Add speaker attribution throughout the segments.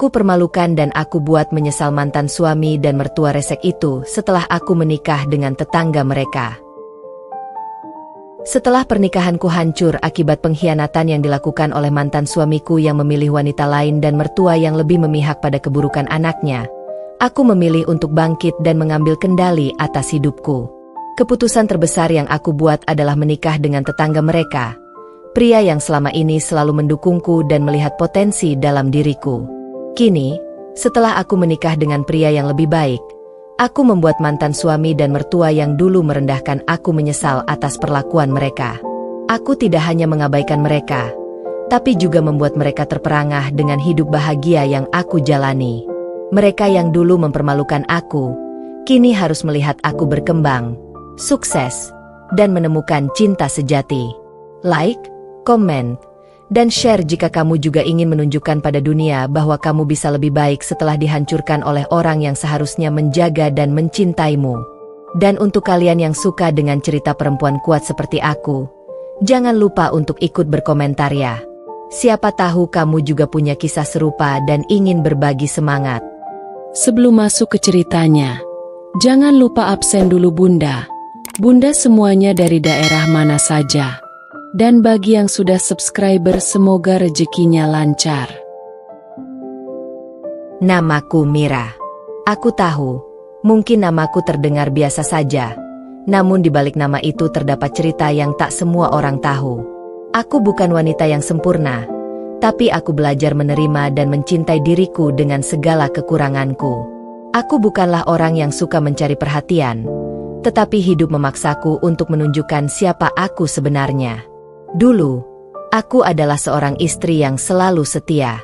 Speaker 1: Aku permalukan dan aku buat menyesal mantan suami dan mertua resek itu setelah aku menikah dengan tetangga mereka. Setelah pernikahanku hancur akibat pengkhianatan yang dilakukan oleh mantan suamiku yang memilih wanita lain dan mertua yang lebih memihak pada keburukan anaknya, aku memilih untuk bangkit dan mengambil kendali atas hidupku. Keputusan terbesar yang aku buat adalah menikah dengan tetangga mereka, pria yang selama ini selalu mendukungku dan melihat potensi dalam diriku. Kini, setelah aku menikah dengan pria yang lebih baik, aku membuat mantan suami dan mertua yang dulu merendahkan aku menyesal atas perlakuan mereka. Aku tidak hanya mengabaikan mereka, tapi juga membuat mereka terperangah dengan hidup bahagia yang aku jalani. Mereka yang dulu mempermalukan aku, kini harus melihat aku berkembang, sukses, dan menemukan cinta sejati. Like, komen, dan share jika kamu juga ingin menunjukkan pada dunia bahwa kamu bisa lebih baik setelah dihancurkan oleh orang yang seharusnya menjaga dan mencintaimu. Dan untuk kalian yang suka dengan cerita perempuan kuat seperti aku, jangan lupa untuk ikut berkomentar ya. Siapa tahu kamu juga punya kisah serupa dan ingin berbagi semangat.
Speaker 2: Sebelum masuk ke ceritanya, jangan lupa absen dulu Bunda. Bunda semuanya dari daerah mana saja? Dan bagi yang sudah subscriber semoga rezekinya lancar.
Speaker 1: Namaku Mira. Aku tahu, mungkin namaku terdengar biasa saja, namun di balik nama itu terdapat cerita yang tak semua orang tahu. Aku bukan wanita yang sempurna, tapi aku belajar menerima dan mencintai diriku dengan segala kekuranganku. Aku bukanlah orang yang suka mencari perhatian, tetapi hidup memaksaku untuk menunjukkan siapa aku sebenarnya. Dulu, aku adalah seorang istri yang selalu setia.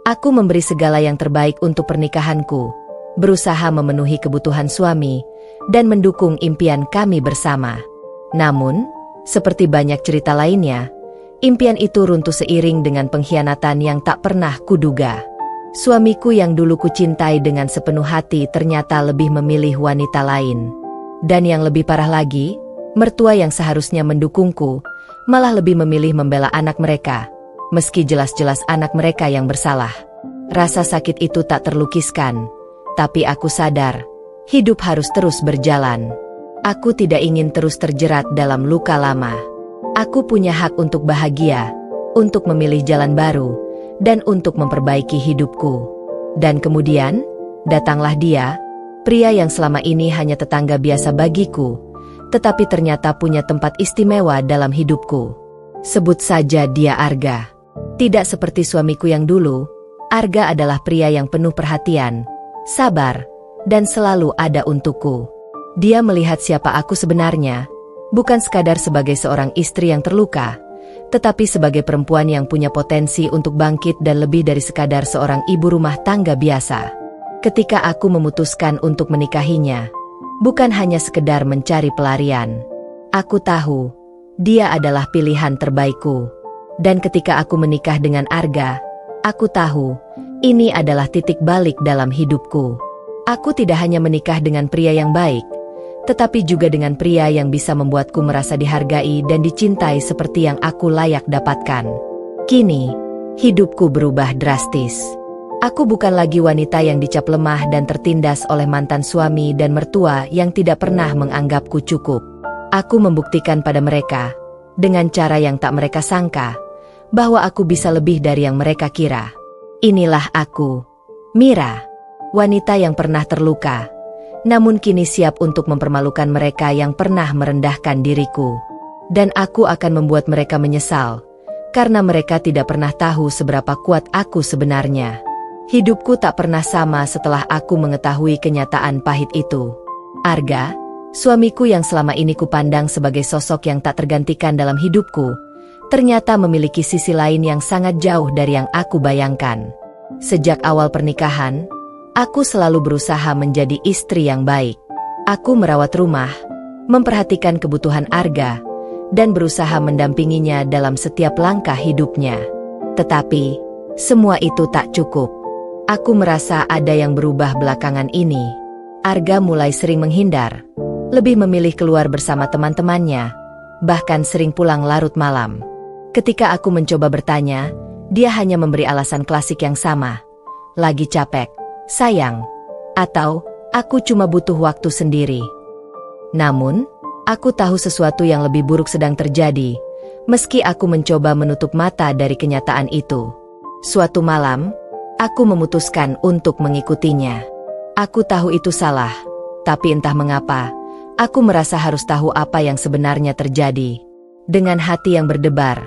Speaker 1: Aku memberi segala yang terbaik untuk pernikahanku, berusaha memenuhi kebutuhan suami, dan mendukung impian kami bersama. Namun, seperti banyak cerita lainnya, impian itu runtuh seiring dengan pengkhianatan yang tak pernah kuduga. Suamiku yang dulu kucintai dengan sepenuh hati ternyata lebih memilih wanita lain. Dan yang lebih parah lagi, mertua yang seharusnya mendukungku, malah lebih memilih membela anak mereka, meski jelas-jelas anak mereka yang bersalah. Rasa sakit itu tak terlukiskan, tapi aku sadar, hidup harus terus berjalan. Aku tidak ingin terus terjerat dalam luka lama. Aku punya hak untuk bahagia, untuk memilih jalan baru, dan untuk memperbaiki hidupku. Dan kemudian, datanglah dia, pria yang selama ini hanya tetangga biasa bagiku, tetapi ternyata punya tempat istimewa dalam hidupku. Sebut saja dia Arga. Tidak seperti suamiku yang dulu, Arga adalah pria yang penuh perhatian, sabar, dan selalu ada untukku. Dia melihat siapa aku sebenarnya, bukan sekadar sebagai seorang istri yang terluka, tetapi sebagai perempuan yang punya potensi untuk bangkit dan lebih dari sekadar seorang ibu rumah tangga biasa. Ketika aku memutuskan untuk menikahinya, bukan hanya sekedar mencari pelarian. Aku tahu, dia adalah pilihan terbaikku. Dan ketika aku menikah dengan Arga, aku tahu, ini adalah titik balik dalam hidupku. Aku tidak hanya menikah dengan pria yang baik, tetapi juga dengan pria yang bisa membuatku merasa dihargai dan dicintai seperti yang aku layak dapatkan. Kini, hidupku berubah drastis. Aku bukan lagi wanita yang dicap lemah dan tertindas oleh mantan suami dan mertua yang tidak pernah menganggapku cukup. Aku membuktikan pada mereka, dengan cara yang tak mereka sangka, bahwa aku bisa lebih dari yang mereka kira. Inilah aku, Mira, wanita yang pernah terluka, namun kini siap untuk mempermalukan mereka yang pernah merendahkan diriku. Dan aku akan membuat mereka menyesal, karena mereka tidak pernah tahu seberapa kuat aku sebenarnya. Hidupku tak pernah sama setelah aku mengetahui kenyataan pahit itu. Arga, suamiku yang selama ini kupandang sebagai sosok yang tak tergantikan dalam hidupku, ternyata memiliki sisi lain yang sangat jauh dari yang aku bayangkan. Sejak awal pernikahan, aku selalu berusaha menjadi istri yang baik. Aku merawat rumah, memperhatikan kebutuhan Arga, dan berusaha mendampinginya dalam setiap langkah hidupnya. Tetapi, semua itu tak cukup. Aku merasa ada yang berubah belakangan ini. Arga mulai sering menghindar, lebih memilih keluar bersama teman-temannya, bahkan sering pulang larut malam. Ketika aku mencoba bertanya, dia hanya memberi alasan klasik yang sama. lagi capek, sayang. Atau, aku cuma butuh waktu sendiri. Namun, aku tahu sesuatu yang lebih buruk sedang terjadi, meski aku mencoba menutup mata dari kenyataan itu. Suatu malam, aku memutuskan untuk mengikutinya. Aku tahu itu salah, tapi entah mengapa, aku merasa harus tahu apa yang sebenarnya terjadi. Dengan hati yang berdebar,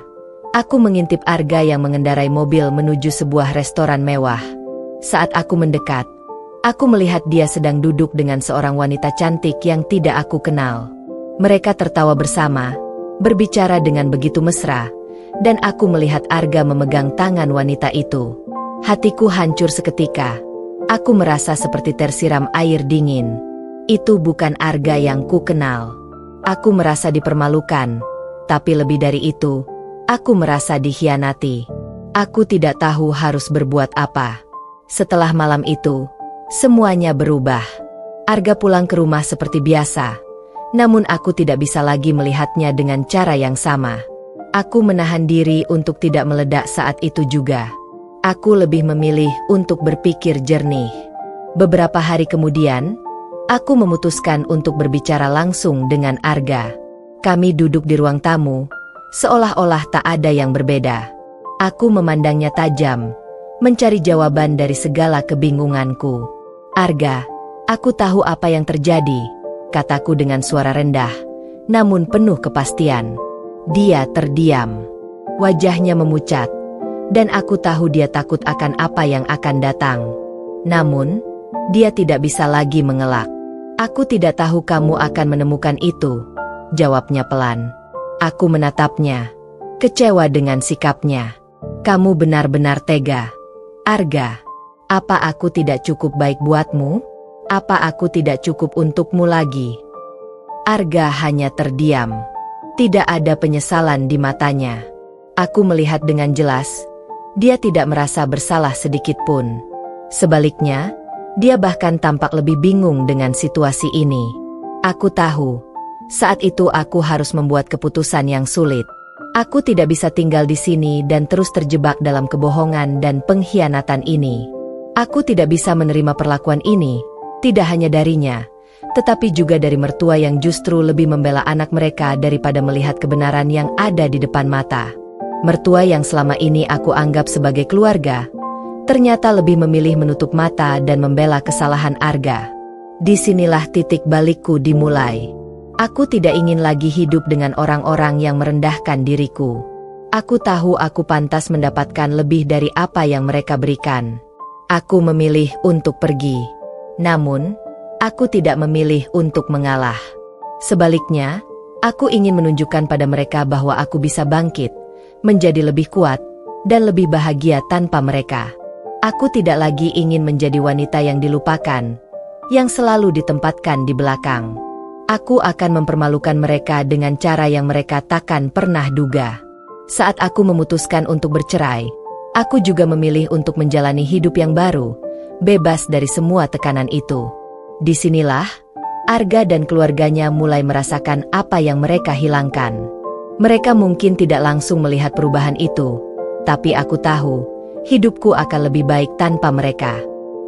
Speaker 1: aku mengintip Arga yang mengendarai mobil menuju sebuah restoran mewah. Saat aku mendekat, aku melihat dia sedang duduk dengan seorang wanita cantik yang tidak aku kenal. Mereka tertawa bersama, berbicara dengan begitu mesra, dan aku melihat Arga memegang tangan wanita itu. Hatiku hancur seketika. Aku merasa seperti tersiram air dingin. Itu bukan Arga yang ku kenal. Aku merasa dipermalukan, tapi lebih dari itu, aku merasa dikhianati. Aku tidak tahu harus berbuat apa. Setelah malam itu, semuanya berubah. Arga pulang ke rumah seperti biasa, namun aku tidak bisa lagi melihatnya dengan cara yang sama. Aku menahan diri untuk tidak meledak saat itu juga. Aku lebih memilih untuk berpikir jernih. Beberapa hari kemudian, aku memutuskan untuk berbicara langsung dengan Arga. Kami duduk di ruang tamu, seolah-olah tak ada yang berbeda. Aku memandangnya tajam, mencari jawaban dari segala kebingunganku. Arga, aku tahu apa yang terjadi, kataku dengan suara rendah, namun penuh kepastian. Dia terdiam. Wajahnya memucat, dan aku tahu dia takut akan apa yang akan datang. Namun, dia tidak bisa lagi mengelak. Aku tidak tahu kamu akan menemukan itu, jawabnya pelan. Aku menatapnya, kecewa dengan sikapnya. Kamu benar-benar tega. Arga, apa aku tidak cukup baik buatmu? Apa aku tidak cukup untukmu lagi? Arga hanya terdiam. Tidak ada penyesalan di matanya. Aku melihat dengan jelas, dia tidak merasa bersalah sedikit pun. Sebaliknya, dia bahkan tampak lebih bingung dengan situasi ini. Aku tahu, saat itu aku harus membuat keputusan yang sulit. Aku tidak bisa tinggal di sini dan terus terjebak dalam kebohongan dan pengkhianatan ini. Aku tidak bisa menerima perlakuan ini, tidak hanya darinya, tetapi juga dari mertua yang justru lebih membela anak mereka daripada melihat kebenaran yang ada di depan mata. Mertua yang selama ini aku anggap sebagai keluarga, ternyata lebih memilih menutup mata dan membela kesalahan Arga. Disinilah titik balikku dimulai. Aku tidak ingin lagi hidup dengan orang-orang yang merendahkan diriku. Aku tahu aku pantas mendapatkan lebih dari apa yang mereka berikan. Aku memilih untuk pergi. Namun, aku tidak memilih untuk mengalah. Sebaliknya, aku ingin menunjukkan pada mereka bahwa aku bisa bangkit, menjadi lebih kuat, dan lebih bahagia tanpa mereka. Aku tidak lagi ingin menjadi wanita yang dilupakan, yang selalu ditempatkan di belakang. Aku akan mempermalukan mereka dengan cara yang mereka takkan pernah duga. Saat aku memutuskan untuk bercerai, aku juga memilih untuk menjalani hidup yang baru, bebas dari semua tekanan itu. Disinilah, Arga dan keluarganya mulai merasakan apa yang mereka hilangkan. Mereka mungkin tidak langsung melihat perubahan itu, tapi aku tahu, hidupku akan lebih baik tanpa mereka.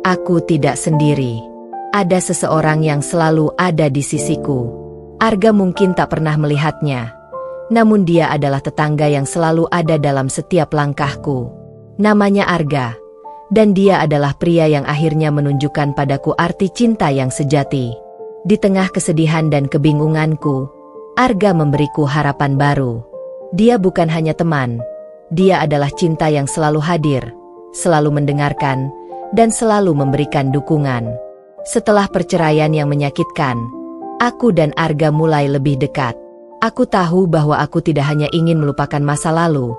Speaker 1: Aku tidak sendiri. Ada seseorang yang selalu ada di sisiku. Arga mungkin tak pernah melihatnya, namun dia adalah tetangga yang selalu ada dalam setiap langkahku. Namanya Arga, dan dia adalah pria yang akhirnya menunjukkan padaku arti cinta yang sejati. Di tengah kesedihan dan kebingunganku, Arga memberiku harapan baru. Dia bukan hanya teman, dia adalah cinta yang selalu hadir, selalu mendengarkan, dan selalu memberikan dukungan. Setelah perceraian yang menyakitkan, aku dan Arga mulai lebih dekat. Aku tahu bahwa aku tidak hanya ingin melupakan masa lalu,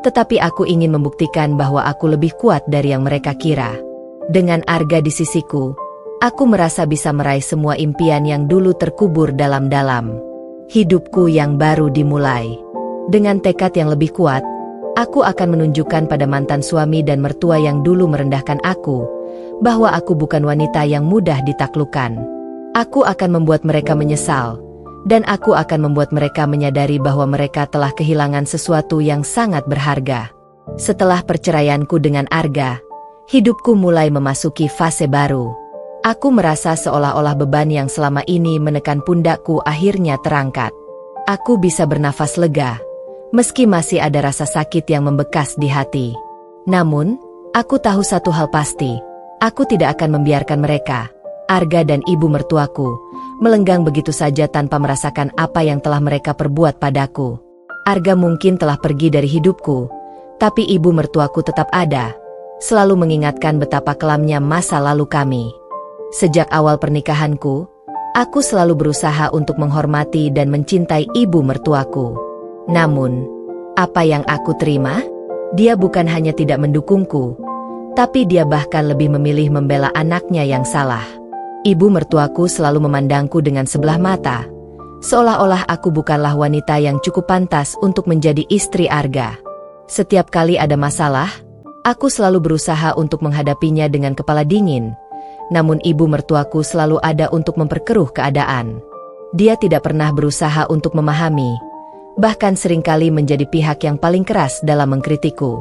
Speaker 1: tetapi aku ingin membuktikan bahwa aku lebih kuat dari yang mereka kira. Dengan Arga di sisiku, aku merasa bisa meraih semua impian yang dulu terkubur dalam-dalam. Hidupku yang baru dimulai. Dengan tekad yang lebih kuat, aku akan menunjukkan pada mantan suami dan mertua yang dulu merendahkan aku, bahwa aku bukan wanita yang mudah ditaklukkan. Aku akan membuat mereka menyesal, dan aku akan membuat mereka menyadari bahwa mereka telah kehilangan sesuatu yang sangat berharga. Setelah perceraianku dengan Arga, hidupku mulai memasuki fase baru. Aku merasa seolah-olah beban yang selama ini menekan pundakku akhirnya terangkat. Aku bisa bernafas lega, meski masih ada rasa sakit yang membekas di hati. Namun, aku tahu satu hal pasti, aku tidak akan membiarkan mereka, Arga dan ibu mertuaku, melenggang begitu saja tanpa merasakan apa yang telah mereka perbuat padaku. Arga mungkin telah pergi dari hidupku, tapi ibu mertuaku tetap ada, selalu mengingatkan betapa kelamnya masa lalu kami. Sejak awal pernikahanku, aku selalu berusaha untuk menghormati dan mencintai ibu mertuaku. Namun, apa yang aku terima? Dia bukan hanya tidak mendukungku, tapi dia bahkan lebih memilih membela anaknya yang salah. Ibu mertuaku selalu memandangku dengan sebelah mata, seolah-olah aku bukanlah wanita yang cukup pantas untuk menjadi istri Arga. Setiap kali ada masalah, aku selalu berusaha untuk menghadapinya dengan kepala dingin. Namun ibu mertuaku selalu ada untuk memperkeruh keadaan. Dia tidak pernah berusaha untuk memahami, bahkan seringkali menjadi pihak yang paling keras dalam mengkritikku.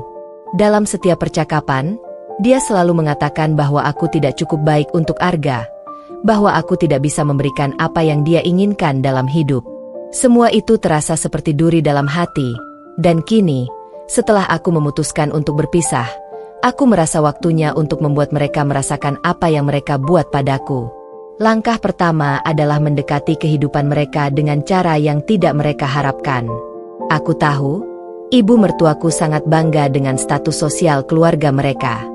Speaker 1: Dalam setiap percakapan, dia selalu mengatakan bahwa aku tidak cukup baik untuk Arga, bahwa aku tidak bisa memberikan apa yang dia inginkan dalam hidup. Semua itu terasa seperti duri dalam hati, dan kini, setelah aku memutuskan untuk berpisah, aku merasa waktunya untuk membuat mereka merasakan apa yang mereka buat padaku. Langkah pertama adalah mendekati kehidupan mereka dengan cara yang tidak mereka harapkan. Aku tahu, ibu mertuaku sangat bangga dengan status sosial keluarga mereka.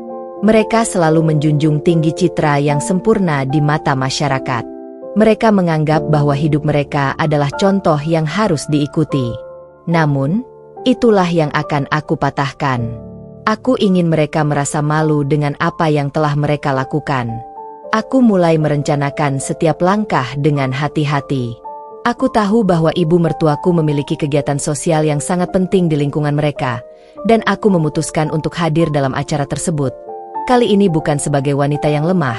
Speaker 1: Mereka selalu menjunjung tinggi citra yang sempurna di mata masyarakat. Mereka menganggap bahwa hidup mereka adalah contoh yang harus diikuti. Namun, itulah yang akan aku patahkan. Aku ingin mereka merasa malu dengan apa yang telah mereka lakukan. Aku mulai merencanakan setiap langkah dengan hati-hati. Aku tahu bahwa ibu mertuaku memiliki kegiatan sosial yang sangat penting di lingkungan mereka, dan aku memutuskan untuk hadir dalam acara tersebut. Kali ini bukan sebagai wanita yang lemah,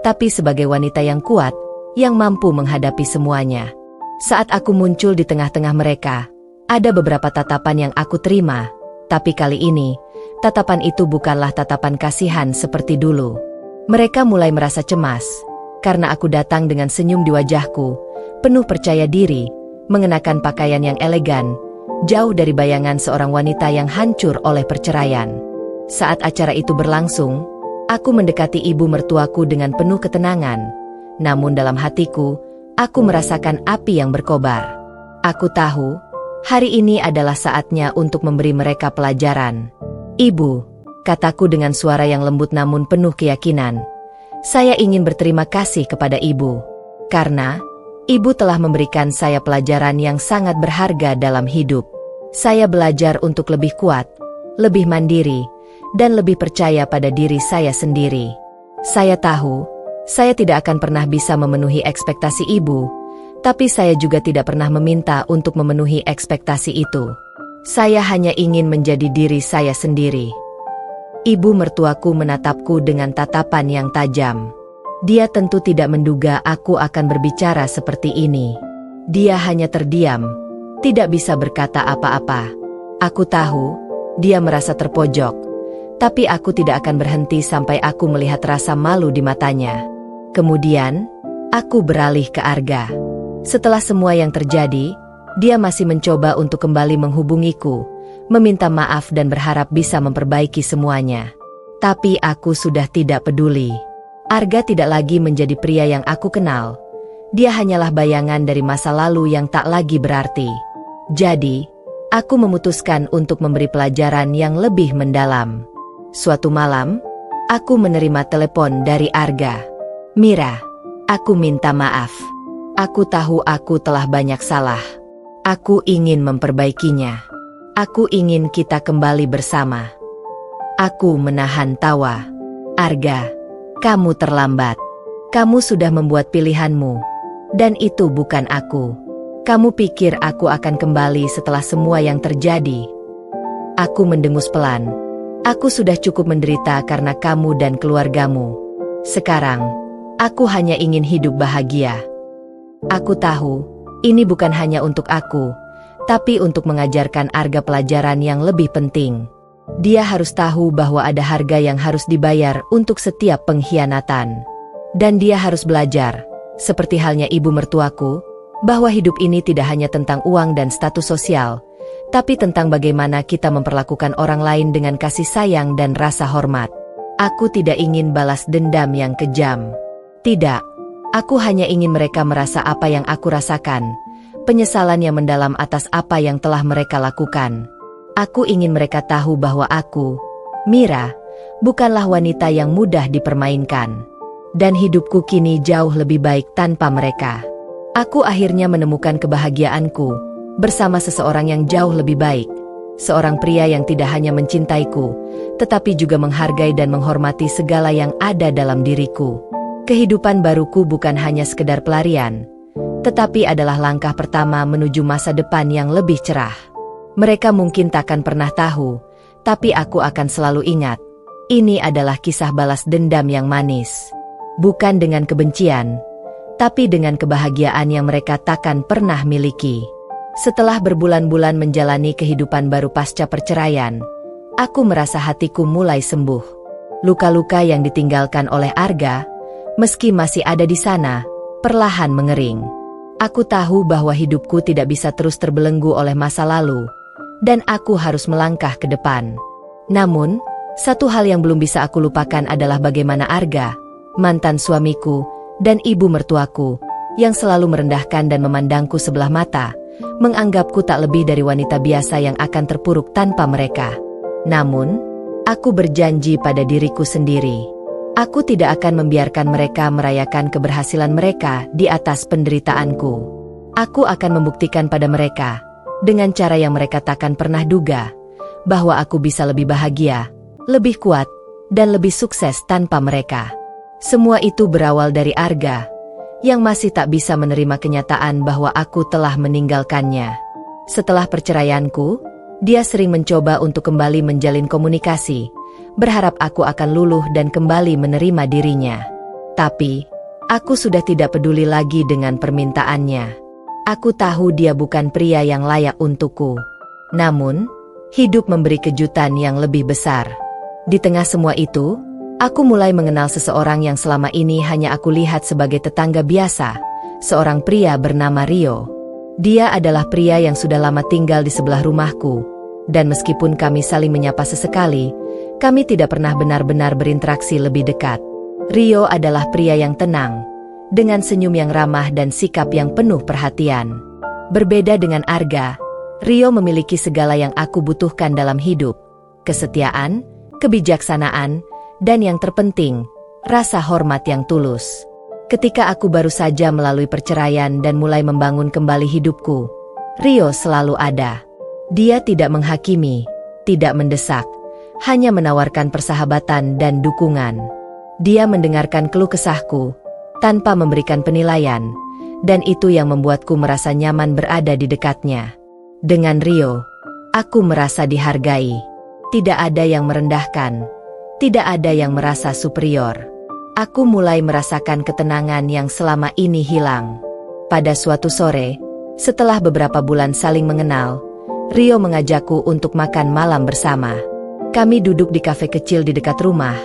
Speaker 1: tapi sebagai wanita yang kuat, yang mampu menghadapi semuanya. Saat aku muncul di tengah-tengah mereka, ada beberapa tatapan yang aku terima, tapi kali ini, tatapan itu bukanlah tatapan kasihan seperti dulu. Mereka mulai merasa cemas, karena aku datang dengan senyum di wajahku, penuh percaya diri, mengenakan pakaian yang elegan, jauh dari bayangan seorang wanita yang hancur oleh perceraian. Saat acara itu berlangsung, aku mendekati ibu mertuaku dengan penuh ketenangan, namun dalam hatiku, aku merasakan api yang berkobar. Aku tahu, hari ini adalah saatnya untuk memberi mereka pelajaran. Ibu, kataku dengan suara yang lembut namun penuh keyakinan. Saya ingin berterima kasih kepada ibu, karena ibu telah memberikan saya pelajaran yang sangat berharga dalam hidup. Saya belajar untuk lebih kuat, lebih mandiri, dan lebih percaya pada diri saya sendiri. Saya tahu, saya tidak akan pernah bisa memenuhi ekspektasi ibu, tapi saya juga tidak pernah meminta untuk memenuhi ekspektasi itu. Saya hanya ingin menjadi diri saya sendiri. Ibu mertuaku menatapku dengan tatapan yang tajam. Dia tentu tidak menduga aku akan berbicara seperti ini. Dia hanya terdiam, tidak bisa berkata apa-apa. Aku tahu, dia merasa terpojok, tapi aku tidak akan berhenti sampai aku melihat rasa malu di matanya. Kemudian, aku beralih ke Arga. Setelah semua yang terjadi, dia masih mencoba untuk kembali menghubungiku, meminta maaf dan berharap bisa memperbaiki semuanya. Tapi aku sudah tidak peduli. Arga tidak lagi menjadi pria yang aku kenal. Dia hanyalah bayangan dari masa lalu yang tak lagi berarti. Jadi, aku memutuskan untuk memberi pelajaran yang lebih mendalam. Suatu malam, aku menerima telepon dari Arga. "Mira, aku minta maaf. Aku tahu aku telah banyak salah. Aku ingin memperbaikinya. Aku ingin kita kembali bersama." Aku menahan tawa. "Arga, kamu terlambat. Kamu sudah membuat pilihanmu. Dan itu bukan aku. Kamu pikir aku akan kembali setelah semua yang terjadi?" Aku mendengus pelan. "Aku sudah cukup menderita karena kamu dan keluargamu. Sekarang, aku hanya ingin hidup bahagia." Aku tahu, ini bukan hanya untuk aku, tapi untuk mengajarkan Arga pelajaran yang lebih penting. Dia harus tahu bahwa ada harga yang harus dibayar untuk setiap pengkhianatan. Dan dia harus belajar, seperti halnya ibu mertuaku, bahwa hidup ini tidak hanya tentang uang dan status sosial, tapi tentang bagaimana kita memperlakukan orang lain dengan kasih sayang dan rasa hormat. Aku tidak ingin balas dendam yang kejam. Tidak, aku hanya ingin mereka merasa apa yang aku rasakan, penyesalan yang mendalam atas apa yang telah mereka lakukan. Aku ingin mereka tahu bahwa aku, Mira, bukanlah wanita yang mudah dipermainkan. Dan hidupku kini jauh lebih baik tanpa mereka. Aku akhirnya menemukan kebahagiaanku bersama seseorang yang jauh lebih baik. Seorang pria yang tidak hanya mencintaiku, tetapi juga menghargai dan menghormati segala yang ada dalam diriku. Kehidupan baruku bukan hanya sekedar pelarian, tetapi adalah langkah pertama menuju masa depan yang lebih cerah. Mereka mungkin takkan pernah tahu, tapi aku akan selalu ingat. Ini adalah kisah balas dendam yang manis. Bukan dengan kebencian, tapi dengan kebahagiaan yang mereka takkan pernah miliki. Setelah berbulan-bulan menjalani kehidupan baru pasca perceraian, aku merasa hatiku mulai sembuh. Luka-luka yang ditinggalkan oleh Arga, meski masih ada di sana, perlahan mengering. Aku tahu bahwa hidupku tidak bisa terus terbelenggu oleh masa lalu, dan aku harus melangkah ke depan. Namun, satu hal yang belum bisa aku lupakan adalah bagaimana Arga, mantan suamiku, dan ibu mertuaku, yang selalu merendahkan dan memandangku sebelah mata, menganggapku tak lebih dari wanita biasa yang akan terpuruk tanpa mereka. Namun, aku berjanji pada diriku sendiri. Aku tidak akan membiarkan mereka merayakan keberhasilan mereka di atas penderitaanku. Aku akan membuktikan pada mereka, dengan cara yang mereka takkan pernah duga, bahwa aku bisa lebih bahagia, lebih kuat, dan lebih sukses tanpa mereka. Semua itu berawal dari Arga, yang masih tak bisa menerima kenyataan bahwa aku telah meninggalkannya. Setelah perceraianku, dia sering mencoba untuk kembali menjalin komunikasi, berharap aku akan luluh dan kembali menerima dirinya. Tapi, aku sudah tidak peduli lagi dengan permintaannya. Aku tahu dia bukan pria yang layak untukku. Namun, hidup memberi kejutan yang lebih besar. Di tengah semua itu, aku mulai mengenal seseorang yang selama ini hanya aku lihat sebagai tetangga biasa, seorang pria bernama Rio. Dia adalah pria yang sudah lama tinggal di sebelah rumahku, dan meskipun kami saling menyapa sesekali, kami tidak pernah benar-benar berinteraksi lebih dekat. Rio adalah pria yang tenang, dengan senyum yang ramah dan sikap yang penuh perhatian. Berbeda dengan Arga, Rio memiliki segala yang aku butuhkan dalam hidup: kesetiaan, kebijaksanaan, dan yang terpenting, rasa hormat yang tulus. Ketika aku baru saja melalui perceraian dan mulai membangun kembali hidupku, Rio selalu ada. Dia tidak menghakimi, tidak mendesak, hanya menawarkan persahabatan dan dukungan. Dia mendengarkan keluh kesahku, tanpa memberikan penilaian, dan itu yang membuatku merasa nyaman berada di dekatnya. Dengan Rio, aku merasa dihargai. Tidak ada yang merendahkan, tidak ada yang merasa superior. Aku mulai merasakan ketenangan yang selama ini hilang. Pada suatu sore, setelah beberapa bulan saling mengenal, Rio mengajakku untuk makan malam bersama. Kami duduk di kafe kecil di dekat rumah,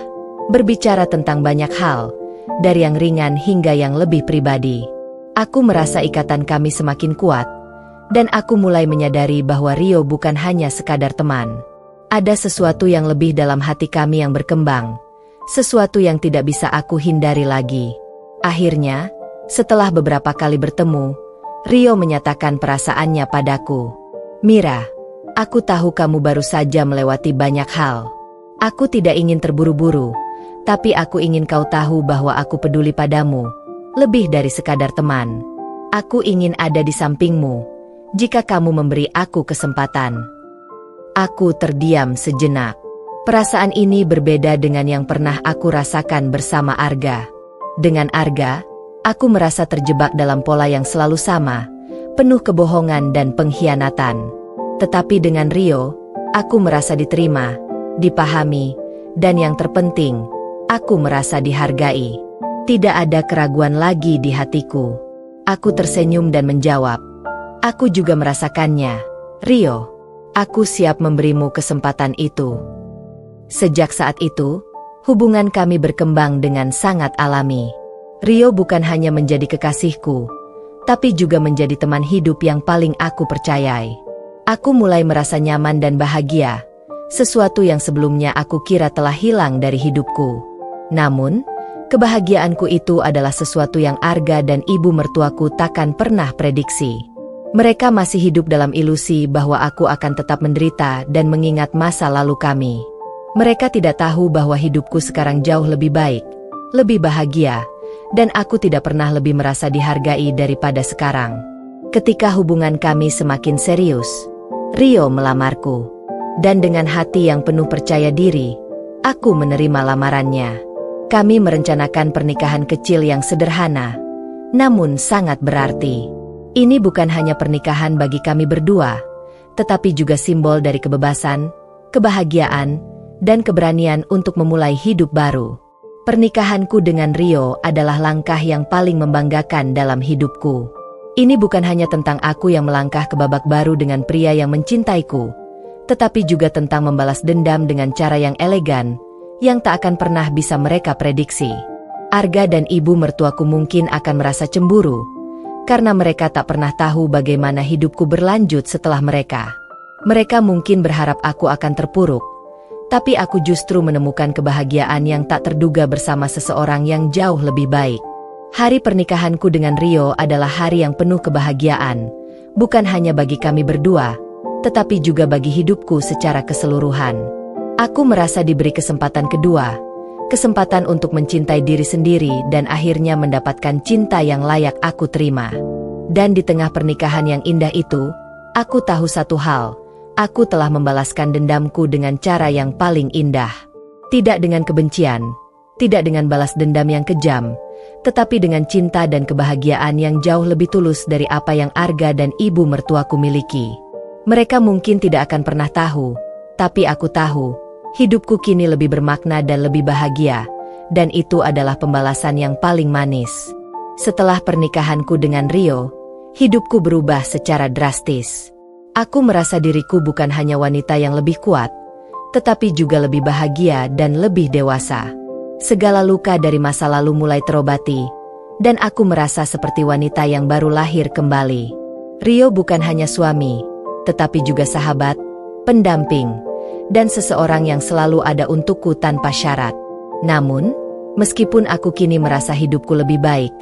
Speaker 1: berbicara tentang banyak hal, dari yang ringan hingga yang lebih pribadi. Aku merasa ikatan kami semakin kuat, dan aku mulai menyadari bahwa Rio bukan hanya sekadar teman. Ada sesuatu yang lebih dalam hati kami yang berkembang, sesuatu yang tidak bisa aku hindari lagi. Akhirnya, setelah beberapa kali bertemu, Rio menyatakan perasaannya padaku. Mira, aku tahu kamu baru saja melewati banyak hal. Aku tidak ingin terburu-buru, tapi aku ingin kau tahu bahwa aku peduli padamu, lebih dari sekadar teman. Aku ingin ada di sampingmu, jika kamu memberi aku kesempatan. Aku terdiam sejenak. Perasaan ini berbeda dengan yang pernah aku rasakan bersama Arga. Dengan Arga, aku merasa terjebak dalam pola yang selalu sama, penuh kebohongan dan pengkhianatan. Tetapi dengan Rio, aku merasa diterima, dipahami, dan yang terpenting, aku merasa dihargai. Tidak ada keraguan lagi di hatiku. Aku tersenyum dan menjawab, aku juga merasakannya, Rio. Aku siap memberimu kesempatan itu. Sejak saat itu, hubungan kami berkembang dengan sangat alami. Rio bukan hanya menjadi kekasihku, tapi juga menjadi teman hidup yang paling aku percayai. Aku mulai merasa nyaman dan bahagia, sesuatu yang sebelumnya aku kira telah hilang dari hidupku. Namun, kebahagiaanku itu adalah sesuatu yang Arga dan ibu mertuaku takkan pernah prediksi. Mereka masih hidup dalam ilusi bahwa aku akan tetap menderita dan mengingat masa lalu kami. Mereka tidak tahu bahwa hidupku sekarang jauh lebih baik, lebih bahagia, dan aku tidak pernah lebih merasa dihargai daripada sekarang. Ketika hubungan kami semakin serius, Rio melamarku. Dan dengan hati yang penuh percaya diri, aku menerima lamarannya. Kami merencanakan pernikahan kecil yang sederhana, namun sangat berarti. Ini bukan hanya pernikahan bagi kami berdua, tetapi juga simbol dari kebebasan, kebahagiaan, dan keberanian untuk memulai hidup baru. Pernikahanku dengan Rio adalah langkah yang paling membanggakan dalam hidupku. Ini bukan hanya tentang aku yang melangkah ke babak baru dengan pria yang mencintaiku, tetapi juga tentang membalas dendam dengan cara yang elegan, yang tak akan pernah bisa mereka prediksi. Arga dan ibu mertuaku mungkin akan merasa cemburu, karena mereka tak pernah tahu bagaimana hidupku berlanjut setelah mereka. Mereka mungkin berharap aku akan terpuruk, tapi aku justru menemukan kebahagiaan yang tak terduga bersama seseorang yang jauh lebih baik. Hari pernikahanku dengan Rio adalah hari yang penuh kebahagiaan, bukan hanya bagi kami berdua, tetapi juga bagi hidupku secara keseluruhan. Aku merasa diberi kesempatan kedua, kesempatan untuk mencintai diri sendiri dan akhirnya mendapatkan cinta yang layak aku terima. Dan di tengah pernikahan yang indah itu, aku tahu satu hal, aku telah membalaskan dendamku dengan cara yang paling indah. Tidak dengan kebencian, tidak dengan balas dendam yang kejam, tetapi dengan cinta dan kebahagiaan yang jauh lebih tulus dari apa yang Arga dan ibu mertuaku miliki. Mereka mungkin tidak akan pernah tahu, tapi aku tahu, hidupku kini lebih bermakna dan lebih bahagia, dan itu adalah pembalasan yang paling manis. Setelah pernikahanku dengan Rio, hidupku berubah secara drastis. Aku merasa diriku bukan hanya wanita yang lebih kuat, tetapi juga lebih bahagia dan lebih dewasa. Segala luka dari masa lalu mulai terobati, dan aku merasa seperti wanita yang baru lahir kembali. Rio bukan hanya suami, tetapi juga sahabat, pendamping, dan seseorang yang selalu ada untukku tanpa syarat. Namun, meskipun aku kini merasa hidupku lebih baik,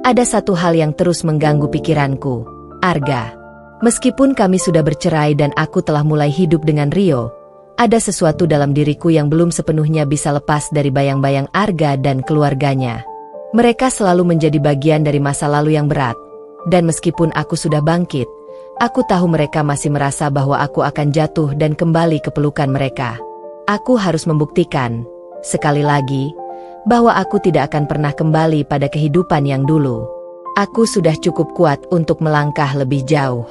Speaker 1: ada satu hal yang terus mengganggu pikiranku, Arga. Meskipun kami sudah bercerai dan aku telah mulai hidup dengan Rio, ada sesuatu dalam diriku yang belum sepenuhnya bisa lepas dari bayang-bayang Arga dan keluarganya. Mereka selalu menjadi bagian dari masa lalu yang berat, dan meskipun aku sudah bangkit, aku tahu mereka masih merasa bahwa aku akan jatuh dan kembali ke pelukan mereka. Aku harus membuktikan, sekali lagi, bahwa aku tidak akan pernah kembali pada kehidupan yang dulu. Aku sudah cukup kuat untuk melangkah lebih jauh.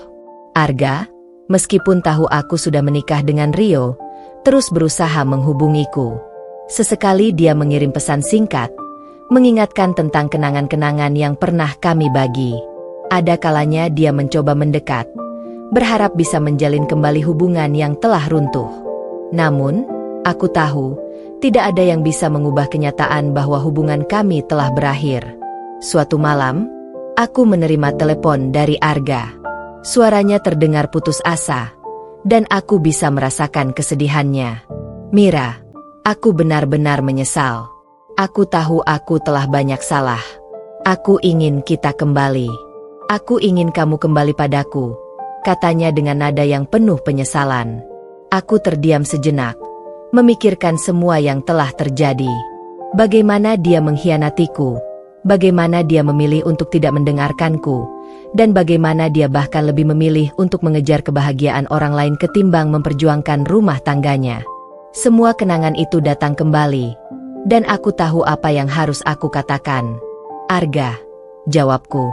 Speaker 1: Arga, meskipun tahu aku sudah menikah dengan Rio, terus berusaha menghubungiku. Sesekali dia mengirim pesan singkat, mengingatkan tentang kenangan-kenangan yang pernah kami bagi. Ada kalanya dia mencoba mendekat, berharap bisa menjalin kembali hubungan yang telah runtuh. Namun, aku tahu, tidak ada yang bisa mengubah kenyataan bahwa hubungan kami telah berakhir. Suatu malam, aku menerima telepon dari Arga. Suaranya terdengar putus asa, dan aku bisa merasakan kesedihannya. Mira, aku benar-benar menyesal. Aku tahu aku telah banyak salah. Aku ingin kita kembali. Aku ingin kamu kembali padaku, katanya dengan nada yang penuh penyesalan. Aku terdiam sejenak, memikirkan semua yang telah terjadi. Bagaimana dia mengkhianatiku, bagaimana dia memilih untuk tidak mendengarkanku, dan bagaimana dia bahkan lebih memilih untuk mengejar kebahagiaan orang lain ketimbang memperjuangkan rumah tangganya. Semua kenangan itu datang kembali, dan aku tahu apa yang harus aku katakan. Arga, jawabku,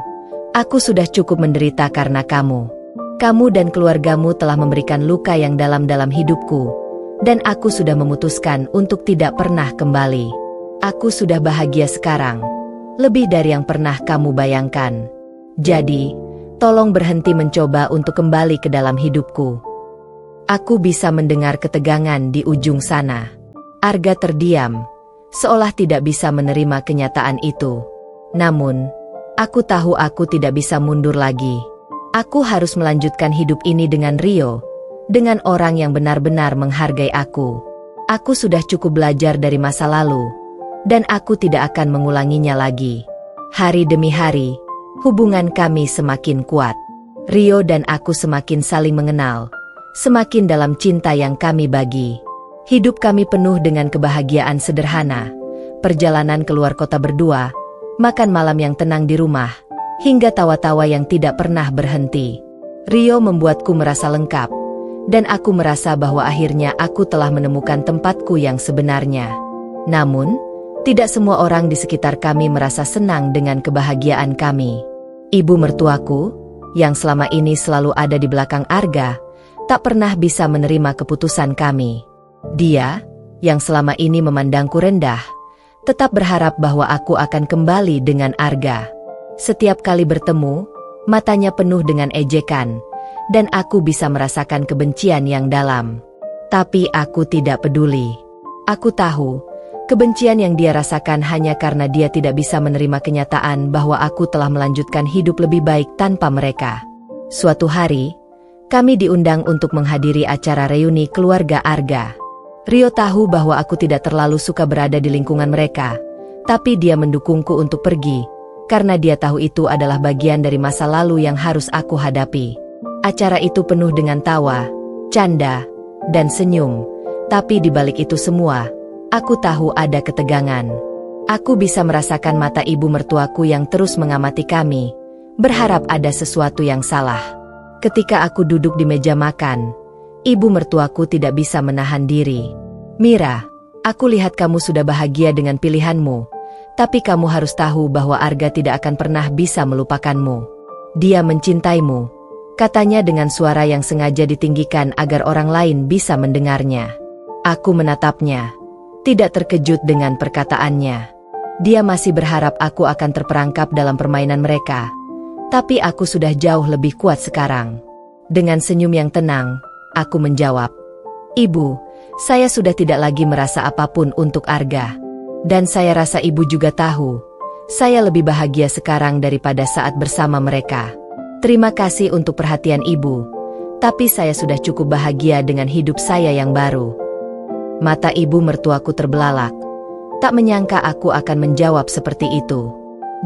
Speaker 1: aku sudah cukup menderita karena kamu. Kamu dan keluargamu telah memberikan luka yang dalam-dalam hidupku, dan aku sudah memutuskan untuk tidak pernah kembali. Aku sudah bahagia sekarang, lebih dari yang pernah kamu bayangkan. Jadi, tolong berhenti mencoba untuk kembali ke dalam hidupku. Aku bisa mendengar ketegangan di ujung sana. Arga terdiam, seolah tidak bisa menerima kenyataan itu. Namun, aku tahu aku tidak bisa mundur lagi. Aku harus melanjutkan hidup ini dengan Rio, dengan orang yang benar-benar menghargai aku. Aku sudah cukup belajar dari masa lalu, dan aku tidak akan mengulanginya lagi. Hari demi hari, hubungan kami semakin kuat. Rio dan aku semakin saling mengenal, semakin dalam cinta yang kami bagi. Hidup kami penuh dengan kebahagiaan sederhana, perjalanan keluar kota berdua, makan malam yang tenang di rumah, hingga tawa-tawa yang tidak pernah berhenti. Rio membuatku merasa lengkap, dan aku merasa bahwa akhirnya aku telah menemukan tempatku yang sebenarnya. Namun, tidak semua orang di sekitar kami merasa senang dengan kebahagiaan kami. Ibu mertuaku, yang selama ini selalu ada di belakang Arga, tak pernah bisa menerima keputusan kami. Dia, yang selama ini memandangku rendah, tetap berharap bahwa aku akan kembali dengan Arga. Setiap kali bertemu, matanya penuh dengan ejekan, dan aku bisa merasakan kebencian yang dalam. Tapi aku tidak peduli. Aku tahu, kebencian yang dia rasakan hanya karena dia tidak bisa menerima kenyataan bahwa aku telah melanjutkan hidup lebih baik tanpa mereka. Suatu hari, kami diundang untuk menghadiri acara reuni keluarga Arga. Rio tahu bahwa aku tidak terlalu suka berada di lingkungan mereka, tapi dia mendukungku untuk pergi, karena dia tahu itu adalah bagian dari masa lalu yang harus aku hadapi. Acara itu penuh dengan tawa, canda, dan senyum, tapi di balik itu semua, aku tahu ada ketegangan. Aku bisa merasakan mata ibu mertuaku yang terus mengamati kami, berharap ada sesuatu yang salah. Ketika aku duduk di meja makan, ibu mertuaku tidak bisa menahan diri. "Mira, aku lihat kamu sudah bahagia dengan pilihanmu, tapi kamu harus tahu bahwa Arga tidak akan pernah bisa melupakanmu. Dia mencintaimu," katanya dengan suara yang sengaja ditinggikan agar orang lain bisa mendengarnya. Aku menatapnya, tidak terkejut dengan perkataannya. Dia masih berharap aku akan terperangkap dalam permainan mereka, tapi aku sudah jauh lebih kuat sekarang. Dengan senyum yang tenang, aku menjawab, "Ibu, saya sudah tidak lagi merasa apapun untuk Arga. Dan saya rasa ibu juga tahu, saya lebih bahagia sekarang daripada saat bersama mereka. Terima kasih untuk perhatian ibu, tapi saya sudah cukup bahagia dengan hidup saya yang baru." Mata ibu mertuaku terbelalak. Tak menyangka aku akan menjawab seperti itu.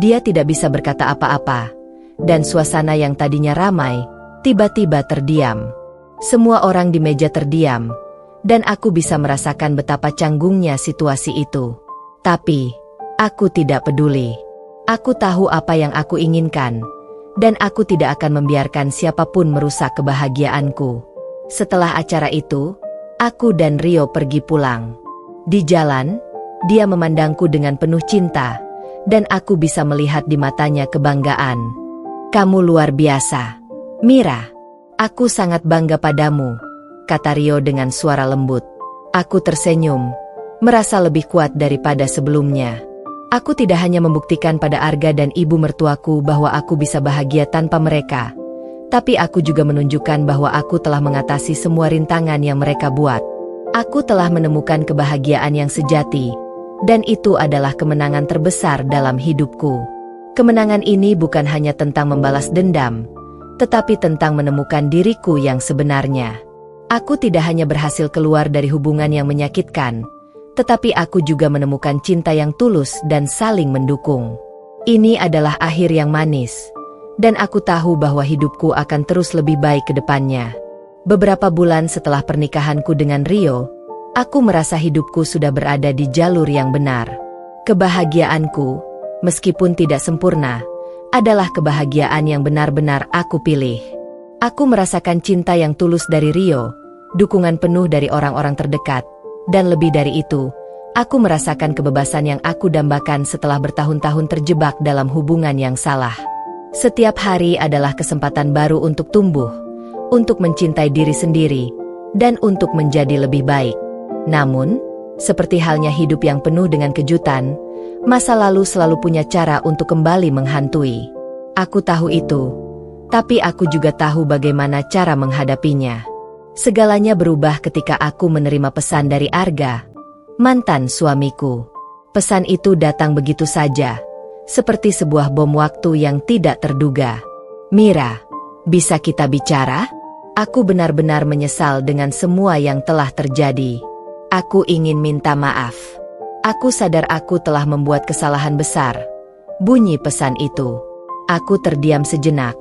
Speaker 1: Dia tidak bisa berkata apa-apa, dan suasana yang tadinya ramai, tiba-tiba terdiam. Semua orang di meja terdiam, dan aku bisa merasakan betapa canggungnya situasi itu. Tapi, aku tidak peduli. Aku tahu apa yang aku inginkan, dan aku tidak akan membiarkan siapapun merusak kebahagiaanku. Setelah acara itu, aku dan Rio pergi pulang. Di jalan, dia memandangku dengan penuh cinta, dan aku bisa melihat di matanya kebanggaan. "Kamu luar biasa, Mira. Aku sangat bangga padamu," kata Rio dengan suara lembut. Aku tersenyum, merasa lebih kuat daripada sebelumnya. Aku tidak hanya membuktikan pada Arga dan ibu mertuaku bahwa aku bisa bahagia tanpa mereka, tapi aku juga menunjukkan bahwa aku telah mengatasi semua rintangan yang mereka buat. Aku telah menemukan kebahagiaan yang sejati, dan itu adalah kemenangan terbesar dalam hidupku. Kemenangan ini bukan hanya tentang membalas dendam, tetapi tentang menemukan diriku yang sebenarnya. Aku tidak hanya berhasil keluar dari hubungan yang menyakitkan, tetapi aku juga menemukan cinta yang tulus dan saling mendukung. Ini adalah akhir yang manis, dan aku tahu bahwa hidupku akan terus lebih baik ke depannya. Beberapa bulan setelah pernikahanku dengan Rio, aku merasa hidupku sudah berada di jalur yang benar. Kebahagiaanku, meskipun tidak sempurna, adalah kebahagiaan yang benar-benar aku pilih. Aku merasakan cinta yang tulus dari Rio, dukungan penuh dari orang-orang terdekat, dan lebih dari itu, aku merasakan kebebasan yang aku dambakan setelah bertahun-tahun terjebak dalam hubungan yang salah. Setiap hari adalah kesempatan baru untuk tumbuh, untuk mencintai diri sendiri, dan untuk menjadi lebih baik. Namun, seperti halnya hidup yang penuh dengan kejutan, masa lalu selalu punya cara untuk kembali menghantui. Aku tahu itu, tapi aku juga tahu bagaimana cara menghadapinya. Segalanya berubah ketika aku menerima pesan dari Arga, mantan suamiku. Pesan itu datang begitu saja, seperti sebuah bom waktu yang tidak terduga. "Mira, bisa kita bicara? Aku benar-benar menyesal dengan semua yang telah terjadi. Aku ingin minta maaf. Aku sadar aku telah membuat kesalahan besar." Bunyi pesan itu. Aku terdiam sejenak,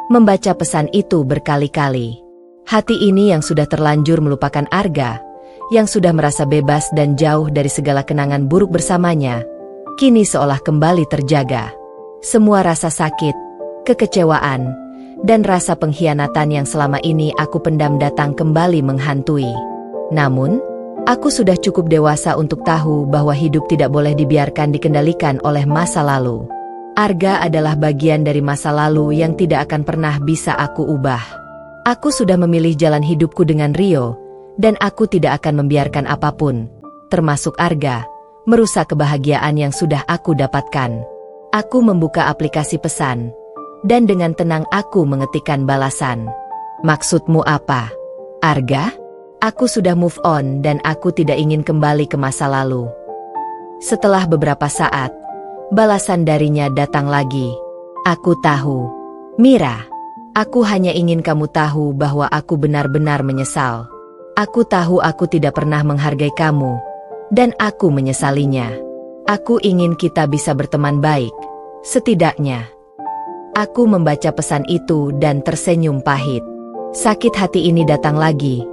Speaker 1: membaca pesan itu berkali-kali. Hati ini yang sudah terlanjur melupakan Arga, yang sudah merasa bebas dan jauh dari segala kenangan buruk bersamanya, kini seolah kembali terjaga. Semua rasa sakit, kekecewaan, dan rasa pengkhianatan yang selama ini aku pendam datang kembali menghantui. Namun, aku sudah cukup dewasa untuk tahu bahwa hidup tidak boleh dibiarkan dikendalikan oleh masa lalu. Arga adalah bagian dari masa lalu yang tidak akan pernah bisa aku ubah. Aku sudah memilih jalan hidupku dengan Rio, dan aku tidak akan membiarkan apapun, termasuk Arga, merusak kebahagiaan yang sudah aku dapatkan. Aku membuka aplikasi pesan, dan dengan tenang aku mengetikkan balasan. "Maksudmu apa, Arga? Aku sudah move on dan aku tidak ingin kembali ke masa lalu." Setelah beberapa saat, balasan darinya datang lagi. "Aku tahu, Mira. Aku hanya ingin kamu tahu bahwa aku benar-benar menyesal. Aku tahu aku tidak pernah menghargai kamu, dan aku menyesalinya. Aku ingin kita bisa berteman baik, setidaknya." Aku membaca pesan itu dan tersenyum pahit. Sakit hati ini datang lagi,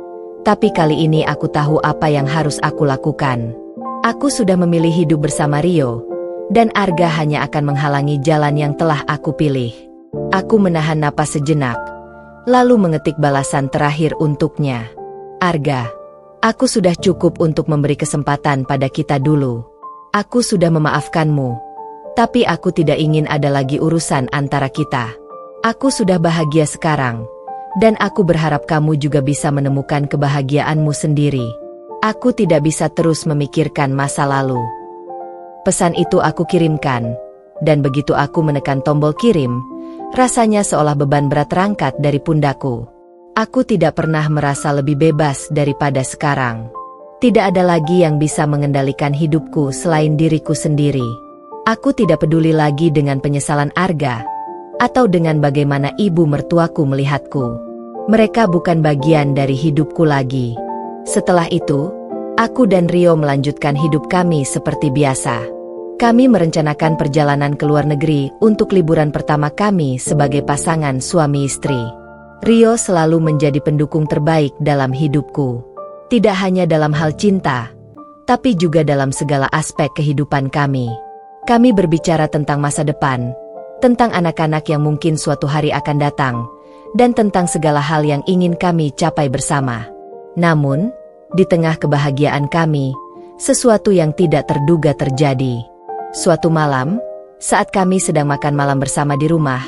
Speaker 1: tapi kali ini aku tahu apa yang harus aku lakukan. Aku sudah memilih hidup bersama Rio, dan Arga hanya akan menghalangi jalan yang telah aku pilih. Aku menahan napas sejenak, lalu mengetik balasan terakhir untuknya. "Arga, aku sudah cukup untuk memberi kesempatan pada kita dulu. Aku sudah memaafkanmu, tapi aku tidak ingin ada lagi urusan antara kita. Aku sudah bahagia sekarang, dan aku berharap kamu juga bisa menemukan kebahagiaanmu sendiri. Aku tidak bisa terus memikirkan masa lalu." Pesan itu aku kirimkan, dan begitu aku menekan tombol kirim, rasanya seolah beban berat terangkat dari pundakku. Aku tidak pernah merasa lebih bebas daripada sekarang. Tidak ada lagi yang bisa mengendalikan hidupku selain diriku sendiri. Aku tidak peduli lagi dengan penyesalan Arga, atau dengan bagaimana ibu mertuaku melihatku. Mereka bukan bagian dari hidupku lagi. Setelah itu, aku dan Rio melanjutkan hidup kami seperti biasa. Kami merencanakan perjalanan ke luar negeri untuk liburan pertama kami sebagai pasangan suami istri. Rio selalu menjadi pendukung terbaik dalam hidupku. Tidak hanya dalam hal cinta, tapi juga dalam segala aspek kehidupan kami. Kami berbicara tentang masa depan, tentang anak-anak yang mungkin suatu hari akan datang, dan tentang segala hal yang ingin kami capai bersama. Namun, di tengah kebahagiaan kami, sesuatu yang tidak terduga terjadi. Suatu malam, saat kami sedang makan malam bersama di rumah,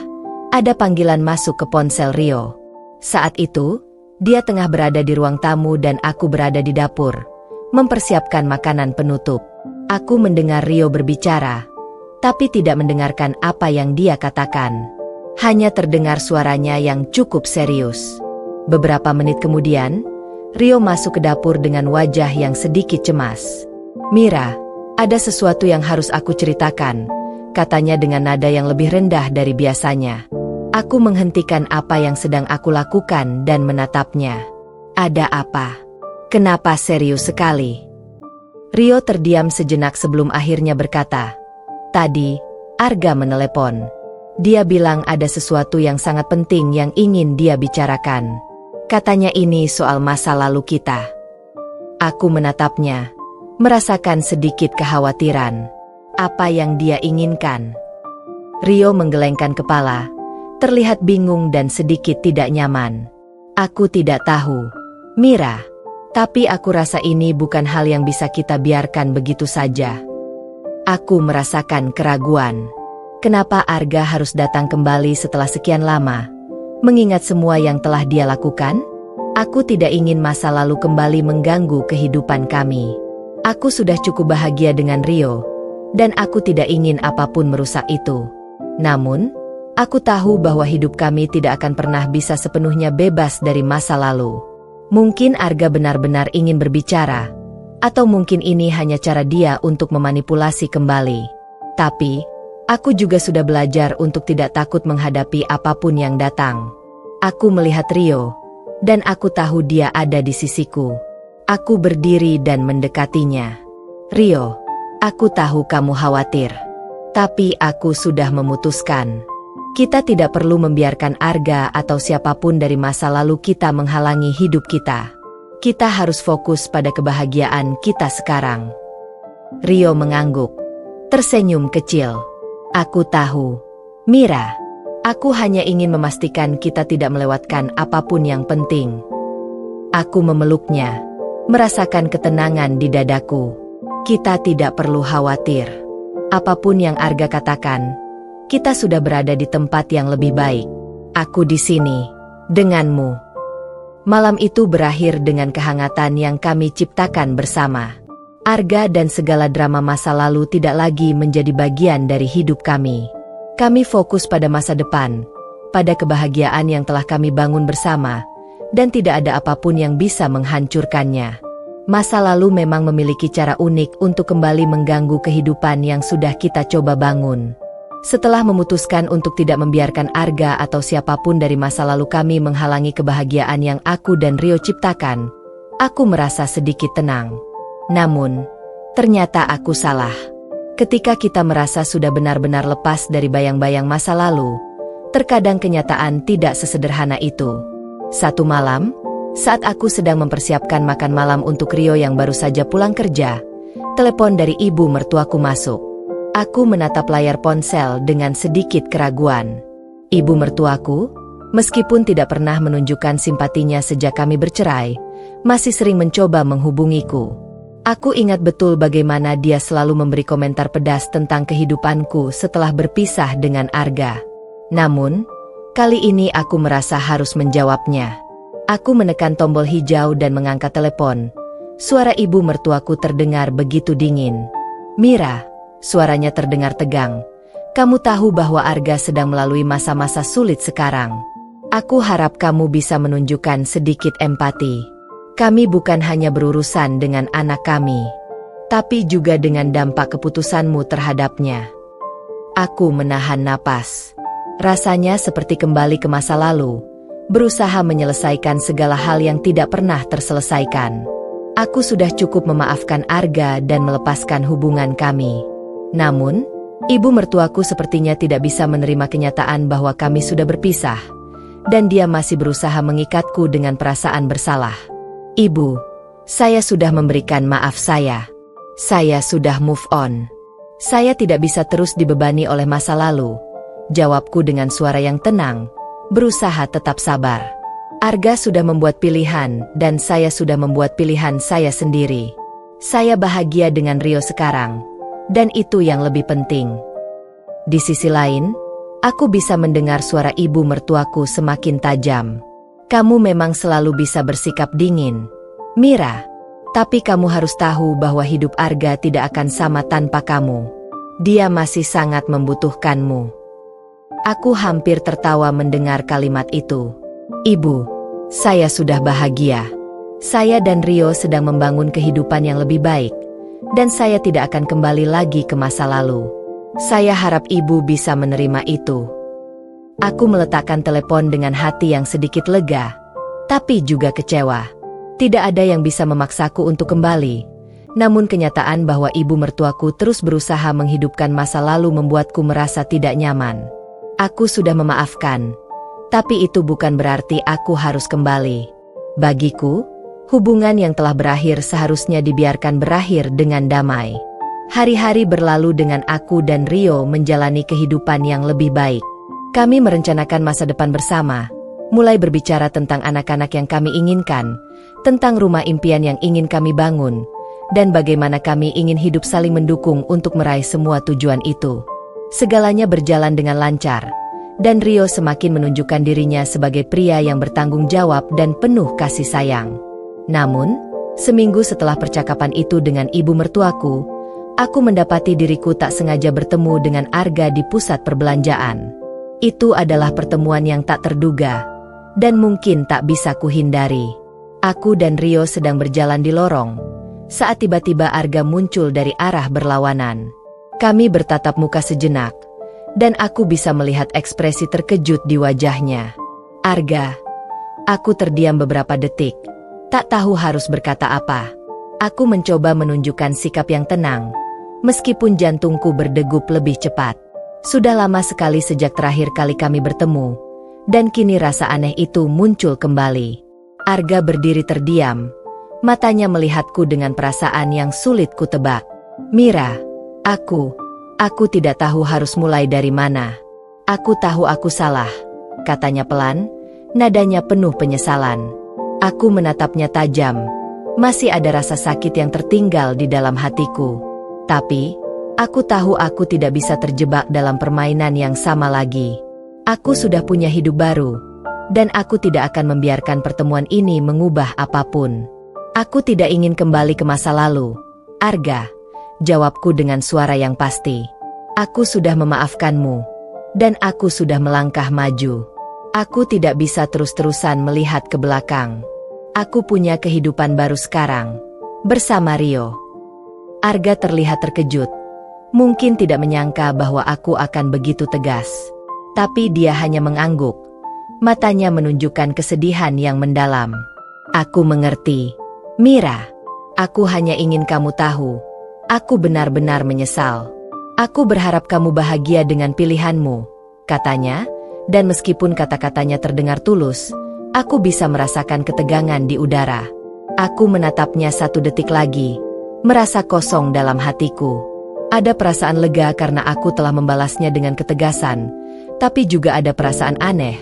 Speaker 1: ada panggilan masuk ke ponsel Rio. Saat itu, dia tengah berada di ruang tamu dan aku berada di dapur, mempersiapkan makanan penutup. Aku mendengar Rio berbicara, tapi tidak mendengarkan apa yang dia katakan. Hanya terdengar suaranya yang cukup serius. Beberapa menit kemudian, Rio masuk ke dapur dengan wajah yang sedikit cemas. "Mira, ada sesuatu yang harus aku ceritakan," katanya dengan nada yang lebih rendah dari biasanya. Aku menghentikan apa yang sedang aku lakukan dan menatapnya. "Ada apa? Kenapa serius sekali?" Rio terdiam sejenak sebelum akhirnya berkata, "Tadi, Arga menelepon. Dia bilang ada sesuatu yang sangat penting yang ingin dia bicarakan. Katanya ini soal masa lalu kita." Aku menatapnya, merasakan sedikit kekhawatiran. Apa yang dia inginkan? Rio menggelengkan kepala, terlihat bingung dan sedikit tidak nyaman. "Aku tidak tahu, Mira. Tapi aku rasa ini bukan hal yang bisa kita biarkan begitu saja." Aku merasakan keraguan. Kenapa Arga harus datang kembali setelah sekian lama? Mengingat semua yang telah dia lakukan? Aku tidak ingin masa lalu kembali mengganggu kehidupan kami. Aku sudah cukup bahagia dengan Rio, dan aku tidak ingin apapun merusak itu. Namun, aku tahu bahwa hidup kami tidak akan pernah bisa sepenuhnya bebas dari masa lalu. Mungkin Arga benar-benar ingin berbicara, atau mungkin ini hanya cara dia untuk memanipulasi kembali. Tapi, aku juga sudah belajar untuk tidak takut menghadapi apapun yang datang. Aku melihat Rio, dan aku tahu dia ada di sisiku. Aku berdiri dan mendekatinya. Rio, aku tahu kamu khawatir. Tapi aku sudah memutuskan. Kita tidak perlu membiarkan Arga atau siapapun dari masa lalu kita menghalangi hidup kita. Kita harus fokus pada kebahagiaan kita sekarang. Rio mengangguk, tersenyum kecil. Aku tahu, Mira. Aku hanya ingin memastikan kita tidak melewatkan apapun yang penting. Aku memeluknya, merasakan ketenangan di dadaku. Kita tidak perlu khawatir. Apapun yang Arga katakan, kita sudah berada di tempat yang lebih baik. Aku di sini, denganmu. Malam itu berakhir dengan kehangatan yang kami ciptakan bersama. Arga dan segala drama masa lalu tidak lagi menjadi bagian dari hidup kami. Kami fokus pada masa depan, pada kebahagiaan yang telah kami bangun bersama, dan tidak ada apapun yang bisa menghancurkannya. Masa lalu memang memiliki cara unik untuk kembali mengganggu kehidupan yang sudah kita coba bangun. Setelah memutuskan untuk tidak membiarkan Arga atau siapapun dari masa lalu kami menghalangi kebahagiaan yang aku dan Rio ciptakan, aku merasa sedikit tenang. Namun, ternyata aku salah. Ketika kita merasa sudah benar-benar lepas dari bayang-bayang masa lalu, terkadang kenyataan tidak sesederhana itu. Satu malam, saat aku sedang mempersiapkan makan malam untuk Rio yang baru saja pulang kerja, telepon dari ibu mertuaku masuk. Aku menatap layar ponsel dengan sedikit keraguan. Ibu mertuaku, meskipun tidak pernah menunjukkan simpatinya sejak kami bercerai, masih sering mencoba menghubungiku. Aku ingat betul bagaimana dia selalu memberi komentar pedas tentang kehidupanku setelah berpisah dengan Arga. Namun, kali ini aku merasa harus menjawabnya. Aku menekan tombol hijau dan mengangkat telepon. Suara ibu mertuaku terdengar begitu dingin. Mira, suaranya terdengar tegang. Kamu tahu bahwa Arga sedang melalui masa-masa sulit sekarang. Aku harap kamu bisa menunjukkan sedikit empati. Kami bukan hanya berurusan dengan anak kami, tapi juga dengan dampak keputusanmu terhadapnya. Aku menahan napas. Rasanya seperti kembali ke masa lalu, berusaha menyelesaikan segala hal yang tidak pernah terselesaikan. Aku sudah cukup memaafkan Arga dan melepaskan hubungan kami. Namun, ibu mertuaku sepertinya tidak bisa menerima kenyataan bahwa kami sudah berpisah, dan dia masih berusaha mengikatku dengan perasaan bersalah. Ibu, saya sudah memberikan maaf saya. Saya sudah move on. Saya tidak bisa terus dibebani oleh masa lalu. Jawabku dengan suara yang tenang, berusaha tetap sabar. Arga sudah membuat pilihan dan saya sudah membuat pilihan saya sendiri. Saya bahagia dengan Rio sekarang, dan itu yang lebih penting. Di sisi lain, aku bisa mendengar suara ibu mertuaku semakin tajam. Kamu memang selalu bisa bersikap dingin, Mira. Tapi kamu harus tahu bahwa hidup Arga tidak akan sama tanpa kamu. Dia masih sangat membutuhkanmu. Aku hampir tertawa mendengar kalimat itu. Ibu, saya sudah bahagia. Saya dan Rio sedang membangun kehidupan yang lebih baik, dan saya tidak akan kembali lagi ke masa lalu. Saya harap ibu bisa menerima itu. Aku meletakkan telepon dengan hati yang sedikit lega, tapi juga kecewa. Tidak ada yang bisa memaksaku untuk kembali. Namun kenyataan bahwa ibu mertuaku terus berusaha menghidupkan masa lalu membuatku merasa tidak nyaman. Aku sudah memaafkan, tapi itu bukan berarti aku harus kembali. Bagiku, hubungan yang telah berakhir seharusnya dibiarkan berakhir dengan damai. Hari-hari berlalu dengan aku dan Rio menjalani kehidupan yang lebih baik. Kami merencanakan masa depan bersama, mulai berbicara tentang anak-anak yang kami inginkan, tentang rumah impian yang ingin kami bangun, dan bagaimana kami ingin hidup saling mendukung untuk meraih semua tujuan itu. Segalanya berjalan dengan lancar, dan Rio semakin menunjukkan dirinya sebagai pria yang bertanggung jawab dan penuh kasih sayang. Namun, seminggu setelah percakapan itu dengan ibu mertuaku, aku mendapati diriku tak sengaja bertemu dengan Arga di pusat perbelanjaan. Itu adalah pertemuan yang tak terduga, dan mungkin tak bisa kuhindari. Aku dan Rio sedang berjalan di lorong, saat tiba-tiba Arga muncul dari arah berlawanan. Kami bertatap muka sejenak, dan aku bisa melihat ekspresi terkejut di wajahnya. Arga. Aku terdiam beberapa detik, tak tahu harus berkata apa. Aku mencoba menunjukkan sikap yang tenang, meskipun jantungku berdegup lebih cepat. Sudah lama sekali sejak terakhir kali kami bertemu, dan kini rasa aneh itu muncul kembali. Arga berdiri terdiam, matanya melihatku dengan perasaan yang sulit kutebak. Mira, aku tidak tahu harus mulai dari mana. Aku tahu aku salah, katanya pelan, nadanya penuh penyesalan. Aku menatapnya tajam, masih ada rasa sakit yang tertinggal di dalam hatiku. Tapi, aku tahu aku tidak bisa terjebak dalam permainan yang sama lagi. Aku sudah punya hidup baru, dan aku tidak akan membiarkan pertemuan ini mengubah apapun. Aku tidak ingin kembali ke masa lalu. Arga, jawabku dengan suara yang pasti. Aku sudah memaafkanmu, dan aku sudah melangkah maju. Aku tidak bisa terus-terusan melihat ke belakang. Aku punya kehidupan baru sekarang, bersama Rio. Arga terlihat terkejut. Mungkin tidak menyangka bahwa aku akan begitu tegas. Tapi dia hanya mengangguk. Matanya menunjukkan kesedihan yang mendalam. Aku mengerti. Mira, aku hanya ingin kamu tahu. Aku benar-benar menyesal. Aku berharap kamu bahagia dengan pilihanmu, katanya, dan meskipun kata-katanya terdengar tulus, aku bisa merasakan ketegangan di udara. Aku menatapnya 1 detik lagi, merasa kosong dalam hatiku. Ada perasaan lega karena aku telah membalasnya dengan ketegasan, tapi juga ada perasaan aneh,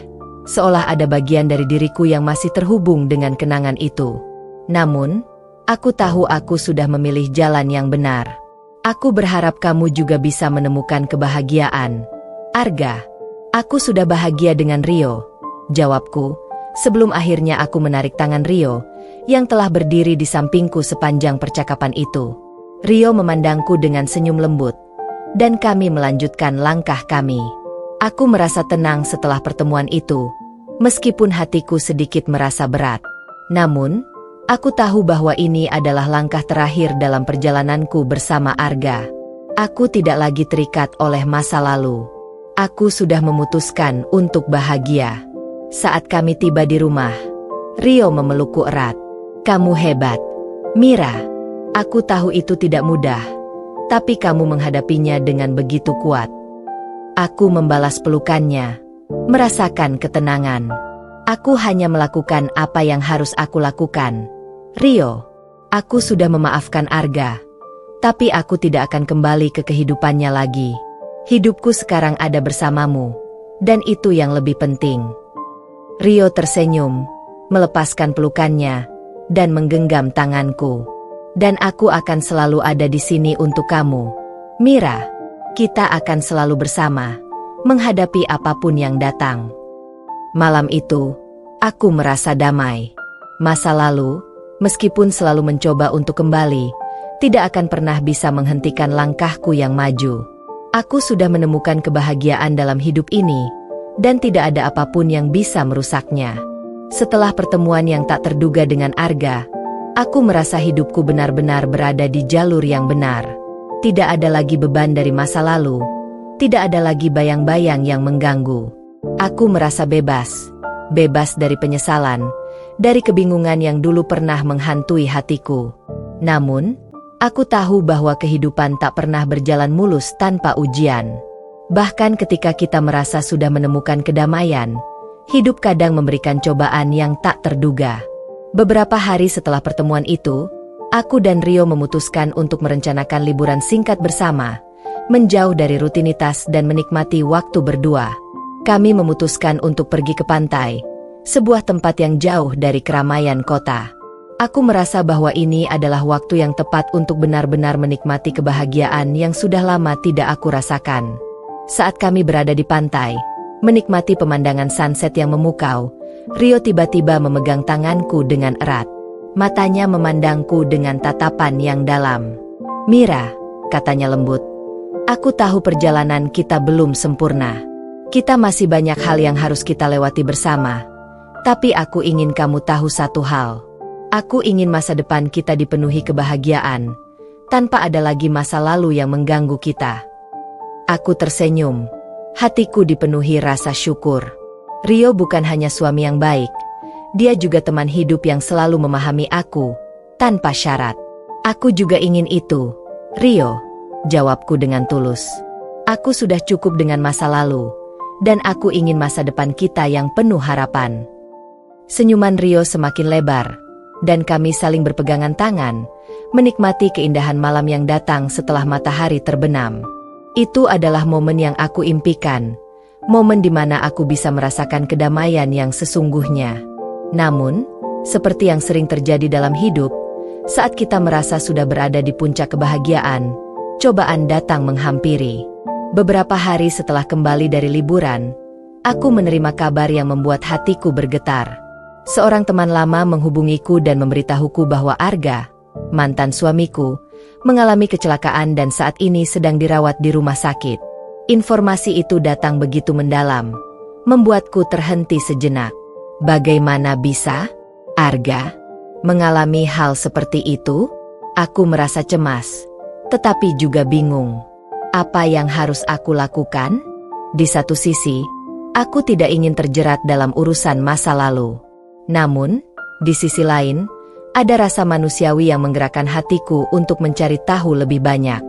Speaker 1: seolah ada bagian dari diriku yang masih terhubung dengan kenangan itu. Namun, aku tahu aku sudah memilih jalan yang benar. Aku berharap kamu juga bisa menemukan kebahagiaan. Arga, aku sudah bahagia dengan Rio, jawabku, sebelum akhirnya aku menarik tangan Rio, yang telah berdiri di sampingku sepanjang percakapan itu. Rio memandangku dengan senyum lembut, dan kami melanjutkan langkah kami. Aku merasa tenang setelah pertemuan itu, meskipun hatiku sedikit merasa berat. Namun, aku tahu bahwa ini adalah langkah terakhir dalam perjalananku bersama Arga. Aku tidak lagi terikat oleh masa lalu. Aku sudah memutuskan untuk bahagia. Saat kami tiba di rumah, Rio memelukku erat. Kamu hebat, Mira. Aku tahu itu tidak mudah, tapi kamu menghadapinya dengan begitu kuat. Aku membalas pelukannya, merasakan ketenangan. Aku hanya melakukan apa yang harus aku lakukan. Rio, aku sudah memaafkan Arga, tapi aku tidak akan kembali ke kehidupannya lagi. Hidupku sekarang ada bersamamu, dan itu yang lebih penting. Rio tersenyum, melepaskan pelukannya, dan menggenggam tanganku. Dan aku akan selalu ada di sini untuk kamu. Mira, kita akan selalu bersama, menghadapi apapun yang datang. Malam itu, aku merasa damai. Masa lalu, meskipun selalu mencoba untuk kembali, tidak akan pernah bisa menghentikan langkahku yang maju. Aku sudah menemukan kebahagiaan dalam hidup ini, dan tidak ada apapun yang bisa merusaknya. Setelah pertemuan yang tak terduga dengan Arga, aku merasa hidupku benar-benar berada di jalur yang benar. Tidak ada lagi beban dari masa lalu, tidak ada lagi bayang-bayang yang mengganggu. Aku merasa bebas, bebas dari penyesalan, dari kebingungan yang dulu pernah menghantui hatiku. Namun, aku tahu bahwa kehidupan tak pernah berjalan mulus tanpa ujian. Bahkan ketika kita merasa sudah menemukan kedamaian, hidup kadang memberikan cobaan yang tak terduga. Beberapa hari setelah pertemuan itu, aku dan Rio memutuskan untuk merencanakan liburan singkat bersama, menjauh dari rutinitas dan menikmati waktu berdua. Kami memutuskan untuk pergi ke pantai, sebuah tempat yang jauh dari keramaian kota. Aku merasa bahwa ini adalah waktu yang tepat untuk benar-benar menikmati kebahagiaan yang sudah lama tidak aku rasakan. Saat kami berada di pantai, menikmati pemandangan sunset yang memukau, Rio tiba-tiba memegang tanganku dengan erat. Matanya memandangku dengan tatapan yang dalam. Mira, katanya lembut, aku tahu perjalanan kita belum sempurna. Kita masih banyak hal yang harus kita lewati bersama. Tapi aku ingin kamu tahu satu hal. Aku ingin masa depan kita dipenuhi kebahagiaan, tanpa ada lagi masa lalu yang mengganggu kita. Aku tersenyum. Hatiku dipenuhi rasa syukur. Rio bukan hanya suami yang baik, dia juga teman hidup yang selalu memahami aku, tanpa syarat. Aku juga ingin itu, Rio, jawabku dengan tulus. Aku sudah cukup dengan masa lalu, dan aku ingin masa depan kita yang penuh harapan. Senyuman Rio semakin lebar, dan kami saling berpegangan tangan, menikmati keindahan malam yang datang setelah matahari terbenam. Itu adalah momen yang aku impikan, momen di mana aku bisa merasakan kedamaian yang sesungguhnya. Namun, seperti yang sering terjadi dalam hidup, saat kita merasa sudah berada di puncak kebahagiaan, cobaan datang menghampiri. Beberapa hari setelah kembali dari liburan, aku menerima kabar yang membuat hatiku bergetar. Seorang teman lama menghubungiku dan memberitahuku bahwa Arga, mantan suamiku, mengalami kecelakaan dan saat ini sedang dirawat di rumah sakit. Informasi itu datang begitu mendalam, membuatku terhenti sejenak. Bagaimana bisa Arga mengalami hal seperti itu? Aku merasa cemas, tetapi juga bingung. Apa yang harus aku lakukan? Di satu sisi, aku tidak ingin terjerat dalam urusan masa lalu. Namun, di sisi lain, ada rasa manusiawi yang menggerakkan hatiku untuk mencari tahu lebih banyak.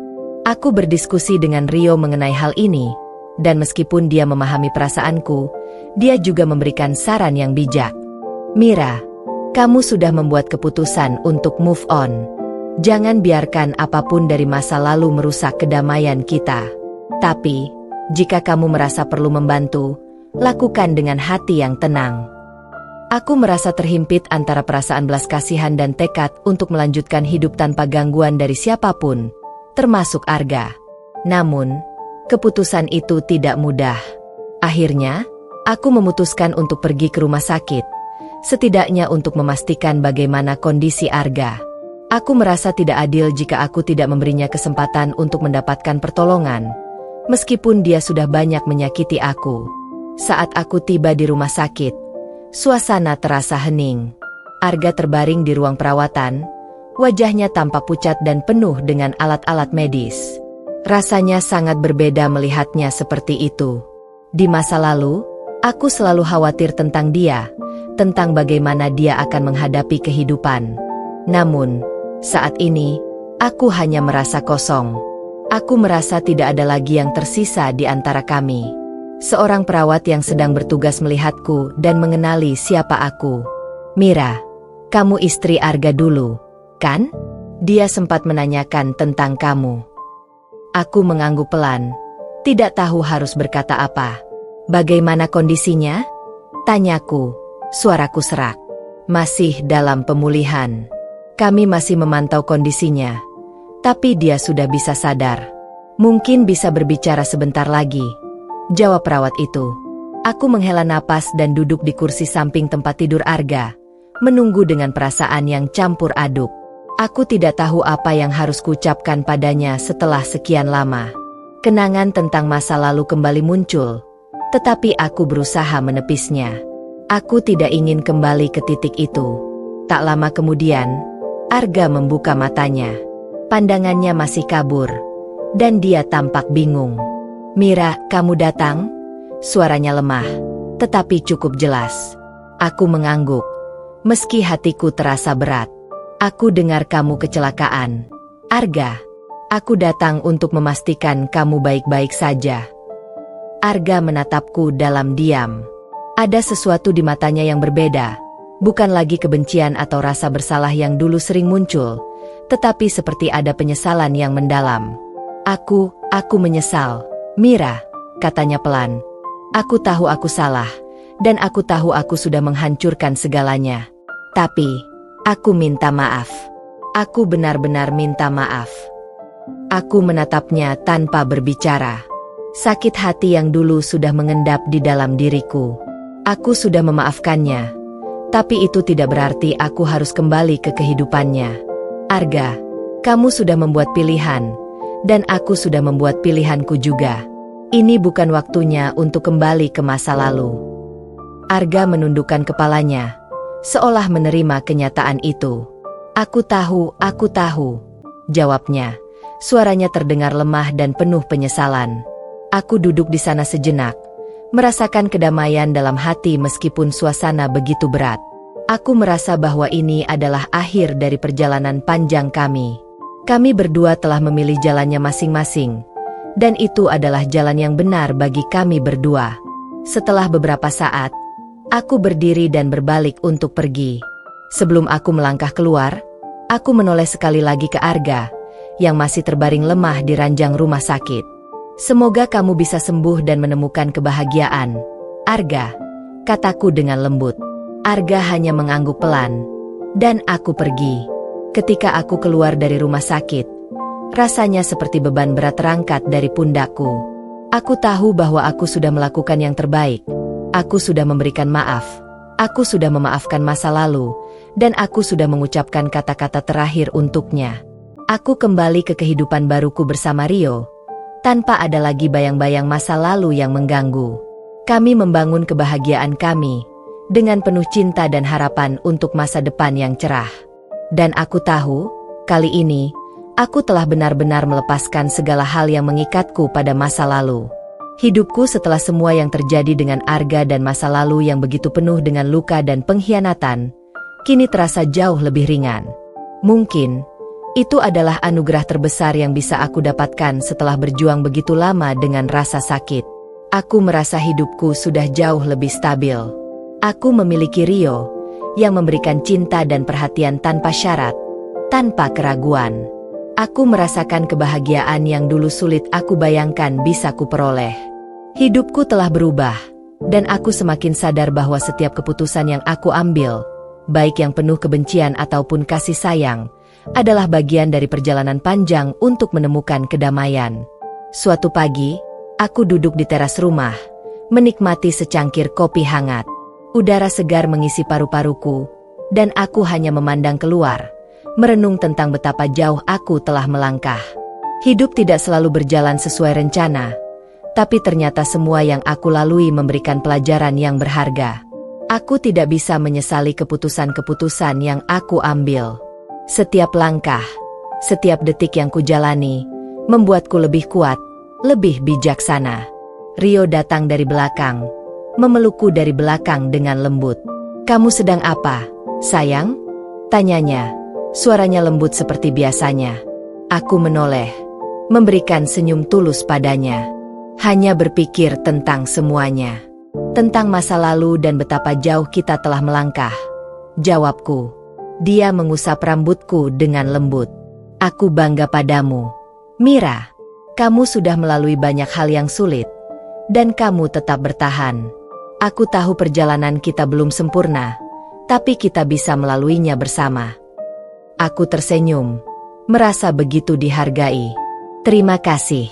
Speaker 1: Aku berdiskusi dengan Rio mengenai hal ini, dan meskipun dia memahami perasaanku, dia juga memberikan saran yang bijak. Mira, kamu sudah membuat keputusan untuk move on. Jangan biarkan apapun dari masa lalu merusak kedamaian kita. Tapi, jika kamu merasa perlu membantu, lakukan dengan hati yang tenang. Aku merasa terhimpit antara perasaan belas kasihan dan tekad untuk melanjutkan hidup tanpa gangguan dari siapapun, termasuk Arga. Namun, keputusan itu tidak mudah. Akhirnya, aku memutuskan untuk pergi ke rumah sakit, setidaknya untuk memastikan bagaimana kondisi Arga. Aku merasa tidak adil jika aku tidak memberinya kesempatan untuk mendapatkan pertolongan, meskipun dia sudah banyak menyakiti aku. Saat aku tiba di rumah sakit, suasana terasa hening. Arga terbaring di ruang perawatan, wajahnya tampak pucat dan penuh dengan alat-alat medis. Rasanya sangat berbeda melihatnya seperti itu. Di masa lalu, aku selalu khawatir tentang dia, tentang bagaimana dia akan menghadapi kehidupan. Namun, saat ini, aku hanya merasa kosong. Aku merasa tidak ada lagi yang tersisa di antara kami. Seorang perawat yang sedang bertugas melihatku dan mengenali siapa aku. Mira, kamu istri Arga dulu, kan? Dia sempat menanyakan tentang kamu. Aku mengangguk pelan, tidak tahu harus berkata apa. Bagaimana kondisinya? Tanyaku, suaraku serak. Masih dalam pemulihan. Kami masih memantau kondisinya, tapi dia sudah bisa sadar. Mungkin bisa berbicara sebentar lagi, jawab perawat itu. Aku menghela napas dan duduk di kursi samping tempat tidur Arga, menunggu dengan perasaan yang campur aduk. Aku tidak tahu apa yang harus kuucapkan padanya setelah sekian lama. Kenangan tentang masa lalu kembali muncul, tetapi aku berusaha menepisnya. Aku tidak ingin kembali ke titik itu. Tak lama kemudian, Arga membuka matanya. Pandangannya masih kabur, dan dia tampak bingung. Mira, kamu datang? Suaranya lemah, tetapi cukup jelas. Aku mengangguk, meski hatiku terasa berat. Aku dengar kamu kecelakaan. Arga, aku datang untuk memastikan kamu baik-baik saja. Arga menatapku dalam diam. Ada sesuatu di matanya yang berbeda, bukan lagi kebencian atau rasa bersalah yang dulu sering muncul, tetapi seperti ada penyesalan yang mendalam. Aku menyesal. Mira, katanya pelan. Aku tahu aku salah, dan aku tahu aku sudah menghancurkan segalanya. Tapi, aku minta maaf. Aku benar-benar minta maaf. Aku menatapnya tanpa berbicara. Sakit hati yang dulu sudah mengendap di dalam diriku. Aku sudah memaafkannya, tapi itu tidak berarti aku harus kembali ke kehidupannya. Arga, kamu sudah membuat pilihan, dan aku sudah membuat pilihanku juga. Ini bukan waktunya untuk kembali ke masa lalu. Arga menundukkan kepalanya, seolah menerima kenyataan itu. Aku tahu, jawabnya. Suaranya terdengar lemah dan penuh penyesalan. Aku duduk di sana sejenak, merasakan kedamaian dalam hati meskipun suasana begitu berat. Aku merasa bahwa ini adalah akhir dari perjalanan panjang kami. Kami berdua telah memilih jalannya masing-masing, dan itu adalah jalan yang benar bagi kami berdua. Setelah beberapa saat, aku berdiri dan berbalik untuk pergi. Sebelum aku melangkah keluar, aku menoleh sekali lagi ke Arga, yang masih terbaring lemah di ranjang rumah sakit. Semoga kamu bisa sembuh dan menemukan kebahagiaan, Arga, kataku dengan lembut. Arga hanya mengangguk pelan, dan aku pergi. Ketika aku keluar dari rumah sakit, rasanya seperti beban berat terangkat dari pundakku. Aku tahu bahwa aku sudah melakukan yang terbaik. Aku sudah memberikan maaf. Aku sudah memaafkan masa lalu, dan aku sudah mengucapkan kata-kata terakhir untuknya. Aku kembali ke kehidupan baruku bersama Rio, tanpa ada lagi bayang-bayang masa lalu yang mengganggu. Kami membangun kebahagiaan kami, dengan penuh cinta dan harapan untuk masa depan yang cerah. Dan aku tahu, kali ini, aku telah benar-benar melepaskan segala hal yang mengikatku pada masa lalu. Hidupku setelah semua yang terjadi dengan Arga dan masa lalu yang begitu penuh dengan luka dan pengkhianatan, kini terasa jauh lebih ringan. Mungkin, itu adalah anugerah terbesar yang bisa aku dapatkan setelah berjuang begitu lama dengan rasa sakit. Aku merasa hidupku sudah jauh lebih stabil. Aku memiliki Rio, yang memberikan cinta dan perhatian tanpa syarat, tanpa keraguan. Aku merasakan kebahagiaan yang dulu sulit aku bayangkan bisa kuperoleh. Hidupku telah berubah, dan aku semakin sadar bahwa setiap keputusan yang aku ambil, baik yang penuh kebencian ataupun kasih sayang, adalah bagian dari perjalanan panjang untuk menemukan kedamaian. Suatu pagi, aku duduk di teras rumah, menikmati secangkir kopi hangat. Udara segar mengisi paru-paruku, dan aku hanya memandang keluar, merenung tentang betapa jauh aku telah melangkah. Hidup tidak selalu berjalan sesuai rencana, tapi ternyata semua yang aku lalui memberikan pelajaran yang berharga. Aku tidak bisa menyesali keputusan-keputusan yang aku ambil. Setiap langkah, setiap detik yang kujalani, membuatku lebih kuat, lebih bijaksana. Rio datang dari belakang, memelukku dari belakang dengan lembut. "Kamu sedang apa, sayang?" tanyanya. Suaranya lembut seperti biasanya. Aku menoleh, memberikan senyum tulus padanya. Hanya berpikir tentang semuanya. Tentang masa lalu dan betapa jauh kita telah melangkah, jawabku. Dia mengusap rambutku dengan lembut. "Aku bangga padamu, Mira. Kamu sudah melalui banyak hal yang sulit, dan kamu tetap bertahan. Aku tahu perjalanan kita belum sempurna, tapi kita bisa melaluinya bersama." Aku tersenyum, merasa begitu dihargai. "Terima kasih,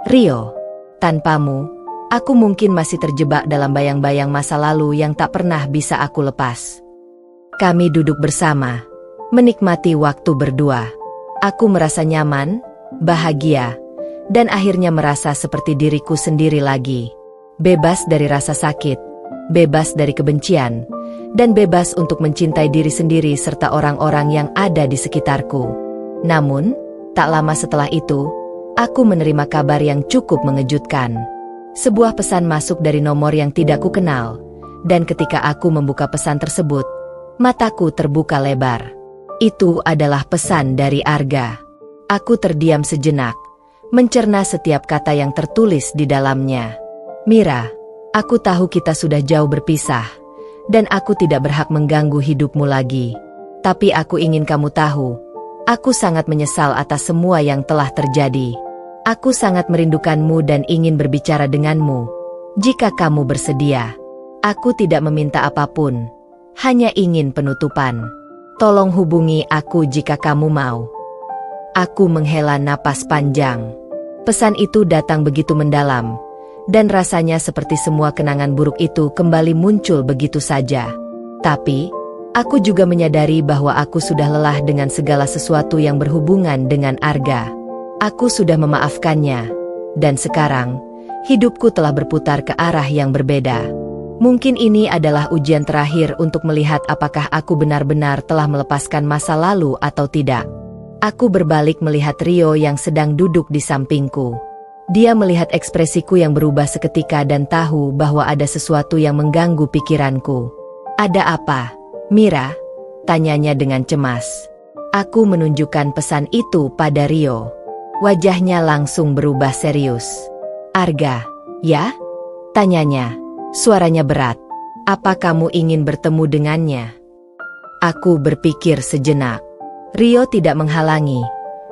Speaker 1: Rio. Tanpamu, aku mungkin masih terjebak dalam bayang-bayang masa lalu yang tak pernah bisa aku lepas." Kami duduk bersama, menikmati waktu berdua. Aku merasa nyaman, bahagia, dan akhirnya merasa seperti diriku sendiri lagi. Bebas dari rasa sakit, bebas dari kebencian, dan bebas untuk mencintai diri sendiri serta orang-orang yang ada di sekitarku. Namun, tak lama setelah itu, aku menerima kabar yang cukup mengejutkan. Sebuah pesan masuk dari nomor yang tidak kukenal, dan ketika aku membuka pesan tersebut, mataku terbuka lebar. Itu adalah pesan dari Arga. Aku terdiam sejenak, mencerna setiap kata yang tertulis di dalamnya. "Mira, aku tahu kita sudah jauh berpisah, dan aku tidak berhak mengganggu hidupmu lagi. Tapi aku ingin kamu tahu, aku sangat menyesal atas semua yang telah terjadi. Aku sangat merindukanmu dan ingin berbicara denganmu. Jika kamu bersedia, aku tidak meminta apapun, hanya ingin penutupan. Tolong hubungi aku jika kamu mau." Aku menghela napas panjang. Pesan itu datang begitu mendalam, dan rasanya seperti semua kenangan buruk itu kembali muncul begitu saja. Tapi, aku juga menyadari bahwa aku sudah lelah dengan segala sesuatu yang berhubungan dengan Arga. Aku sudah memaafkannya, dan sekarang, hidupku telah berputar ke arah yang berbeda. Mungkin ini adalah ujian terakhir untuk melihat apakah aku benar-benar telah melepaskan masa lalu atau tidak. Aku berbalik melihat Rio yang sedang duduk di sampingku. Dia melihat ekspresiku yang berubah seketika dan tahu bahwa ada sesuatu yang mengganggu pikiranku. "Ada apa, Mira?" tanyanya dengan cemas. Aku menunjukkan pesan itu pada Rio. Wajahnya langsung berubah serius. "Arga, ya?" tanyanya. Suaranya berat. "Apa kamu ingin bertemu dengannya?" Aku berpikir sejenak. Rio tidak menghalangi.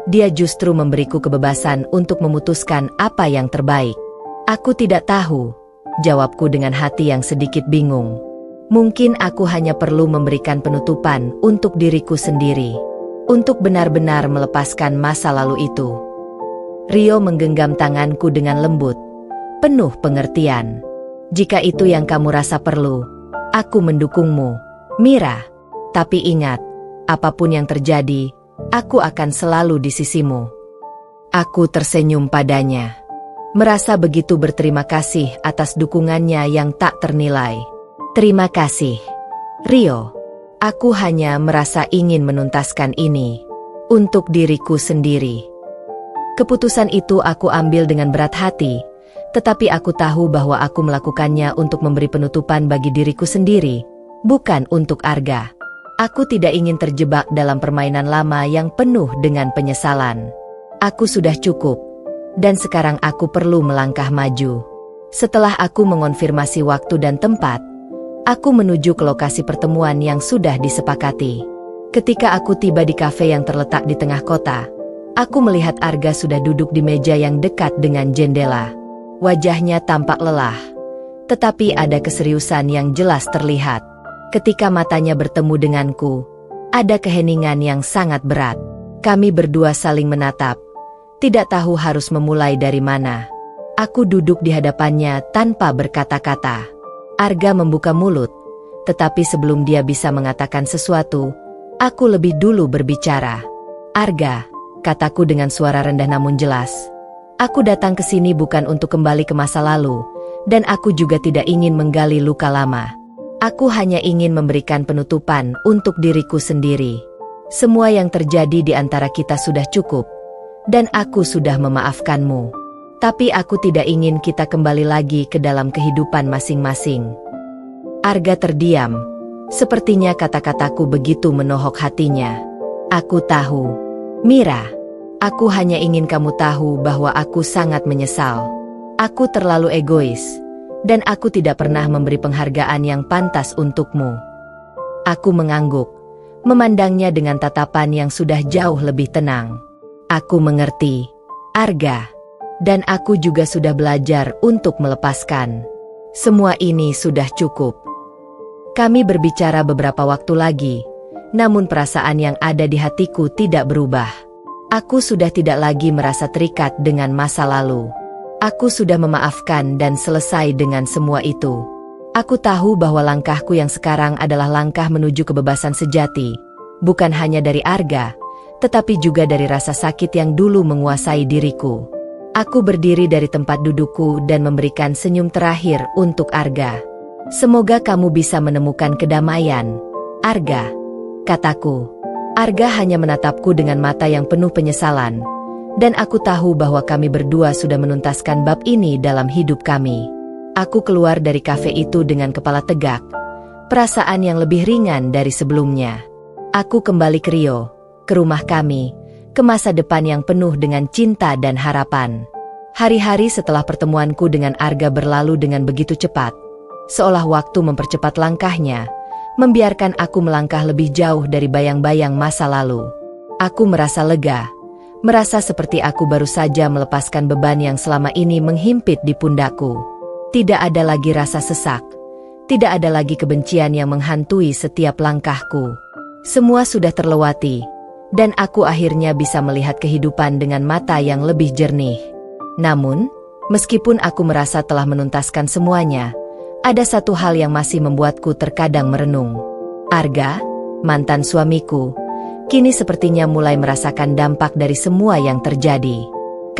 Speaker 1: Dia justru memberiku kebebasan untuk memutuskan apa yang terbaik. "Aku tidak tahu," jawabku dengan hati yang sedikit bingung. Mungkin aku hanya perlu memberikan penutupan untuk diriku sendiri. Untuk benar-benar melepaskan masa lalu itu. Rio menggenggam tanganku dengan lembut. Penuh pengertian. "Jika itu yang kamu rasa perlu, aku mendukungmu, Mira. Tapi ingat, apapun yang terjadi, aku akan selalu di sisimu." Aku tersenyum padanya. Merasa begitu berterima kasih atas dukungannya yang tak ternilai. "Terima kasih, Rio. Aku hanya merasa ingin menuntaskan ini untuk diriku sendiri." Keputusan itu aku ambil dengan berat hati. Tetapi aku tahu bahwa aku melakukannya untuk memberi penutupan bagi diriku sendiri, bukan untuk Arga. Aku tidak ingin terjebak dalam permainan lama yang penuh dengan penyesalan. Aku sudah cukup, dan sekarang aku perlu melangkah maju. Setelah aku mengonfirmasi waktu dan tempat, aku menuju ke lokasi pertemuan yang sudah disepakati. Ketika aku tiba di kafe yang terletak di tengah kota, aku melihat Arga sudah duduk di meja yang dekat dengan jendela. Wajahnya tampak lelah, tetapi ada keseriusan yang jelas terlihat. Ketika matanya bertemu denganku, ada keheningan yang sangat berat. Kami berdua saling menatap, tidak tahu harus memulai dari mana. Aku duduk di hadapannya tanpa berkata-kata. Arga membuka mulut, tetapi sebelum dia bisa mengatakan sesuatu, aku lebih dulu berbicara. "Arga," kataku dengan suara rendah namun jelas. "Aku datang ke sini bukan untuk kembali ke masa lalu, dan aku juga tidak ingin menggali luka lama. Aku hanya ingin memberikan penutupan untuk diriku sendiri. Semua yang terjadi di antara kita sudah cukup, dan aku sudah memaafkanmu. Tapi aku tidak ingin kita kembali lagi ke dalam kehidupan masing-masing." Arga terdiam. Sepertinya kata-kataku begitu menohok hatinya. "Aku tahu, Mira. Aku hanya ingin kamu tahu bahwa aku sangat menyesal. Aku terlalu egois, dan aku tidak pernah memberi penghargaan yang pantas untukmu." Aku mengangguk, memandangnya dengan tatapan yang sudah jauh lebih tenang. "Aku mengerti, Arga, dan aku juga sudah belajar untuk melepaskan. Semua ini sudah cukup." Kami berbicara beberapa waktu lagi, namun perasaan yang ada di hatiku tidak berubah. Aku sudah tidak lagi merasa terikat dengan masa lalu. Aku sudah memaafkan dan selesai dengan semua itu. Aku tahu bahwa langkahku yang sekarang adalah langkah menuju kebebasan sejati, bukan hanya dari Arga, tetapi juga dari rasa sakit yang dulu menguasai diriku. Aku berdiri dari tempat dudukku dan memberikan senyum terakhir untuk Arga. "Semoga kamu bisa menemukan kedamaian, Arga," kataku. Arga hanya menatapku dengan mata yang penuh penyesalan, dan aku tahu bahwa kami berdua sudah menuntaskan bab ini dalam hidup kami. Aku keluar dari kafe itu dengan kepala tegak, perasaan yang lebih ringan dari sebelumnya. Aku kembali ke Rio, ke rumah kami, ke masa depan yang penuh dengan cinta dan harapan. Hari-hari setelah pertemuanku dengan Arga berlalu dengan begitu cepat, seolah waktu mempercepat langkahnya, membiarkan aku melangkah lebih jauh dari bayang-bayang masa lalu. Aku merasa lega, merasa seperti aku baru saja melepaskan beban yang selama ini menghimpit di pundakku. Tidak ada lagi rasa sesak, tidak ada lagi kebencian yang menghantui setiap langkahku. Semua sudah terlewati, dan aku akhirnya bisa melihat kehidupan dengan mata yang lebih jernih. Namun, meskipun aku merasa telah menuntaskan semuanya, ada satu hal yang masih membuatku terkadang merenung. Arga, mantan suamiku, kini sepertinya mulai merasakan dampak dari semua yang terjadi.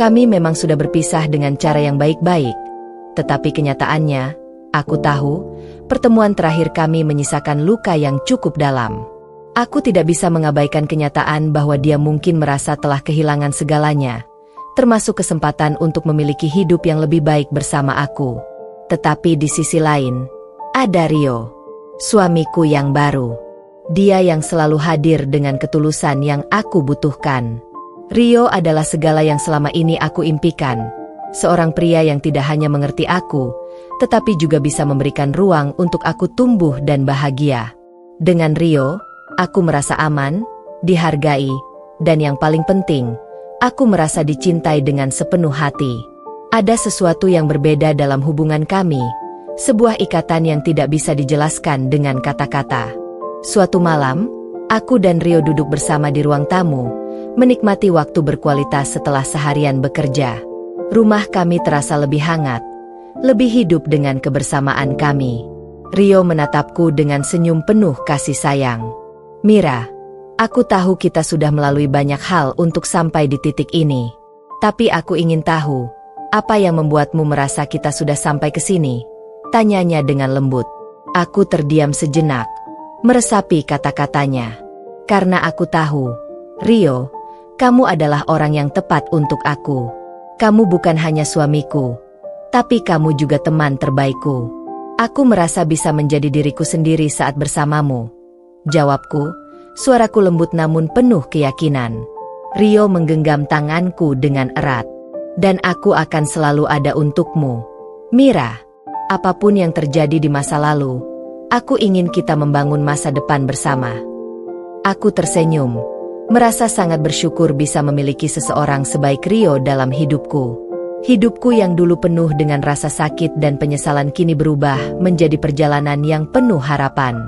Speaker 1: Kami memang sudah berpisah dengan cara yang baik-baik, tetapi kenyataannya, aku tahu, Pertemuan terakhir kami menyisakan luka yang cukup dalam. Aku tidak bisa mengabaikan kenyataan bahwa dia mungkin merasa telah kehilangan segalanya, termasuk kesempatan untuk memiliki hidup yang lebih baik bersama aku. Tetapi di sisi lain, ada Rio, suamiku yang baru. Dia yang selalu hadir dengan ketulusan yang aku butuhkan. Rio adalah segala yang selama ini aku impikan. Seorang pria yang tidak hanya mengerti aku, tetapi juga bisa memberikan ruang untuk aku tumbuh dan bahagia. Dengan Rio, aku merasa aman, dihargai, dan yang paling penting, aku merasa dicintai dengan sepenuh hati. Ada sesuatu yang berbeda dalam hubungan kami, sebuah ikatan yang tidak bisa dijelaskan dengan kata-kata. Suatu malam, aku dan Rio duduk bersama di ruang tamu, menikmati waktu berkualitas setelah seharian bekerja. Rumah kami terasa lebih hangat, lebih hidup dengan kebersamaan kami. Rio menatapku dengan senyum penuh kasih sayang. Mira, aku tahu kita sudah melalui banyak hal untuk sampai di titik ini. Tapi aku ingin tahu, apa yang membuatmu merasa kita sudah sampai ke sini? Tanyanya dengan lembut. Aku terdiam sejenak, meresapi kata-katanya. Karena aku tahu, Rio, kamu adalah orang yang tepat untuk aku. Kamu bukan hanya suamiku, tapi kamu juga teman terbaikku. Aku merasa bisa menjadi diriku sendiri saat bersamamu. Jawabku, suaraku lembut namun penuh keyakinan. Rio menggenggam tanganku dengan erat. Dan aku akan selalu ada untukmu. Mira, apapun yang terjadi di masa lalu, aku ingin kita membangun masa depan bersama. Aku tersenyum, merasa sangat bersyukur bisa memiliki seseorang sebaik Rio dalam hidupku. Hidupku yang dulu penuh dengan rasa sakit dan penyesalan kini berubah menjadi perjalanan yang penuh harapan.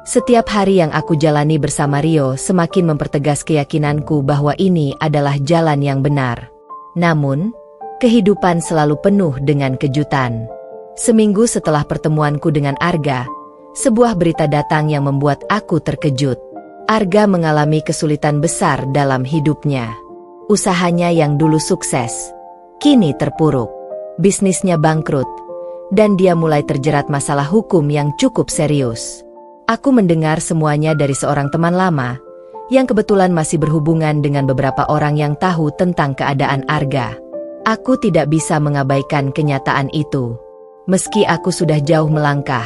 Speaker 1: Setiap hari yang aku jalani bersama Rio semakin mempertegas keyakinanku bahwa ini adalah jalan yang benar. Namun, kehidupan selalu penuh dengan kejutan. Seminggu setelah pertemuanku dengan Arga, sebuah berita datang yang membuat aku terkejut. Arga mengalami kesulitan besar dalam hidupnya. Usahanya yang dulu sukses, kini terpuruk. Bisnisnya bangkrut, dan dia mulai terjerat masalah hukum yang cukup serius. Aku mendengar semuanya dari seorang teman lama, yang kebetulan masih berhubungan dengan beberapa orang yang tahu tentang keadaan Arga. Aku tidak bisa mengabaikan kenyataan itu. Meski aku sudah jauh melangkah,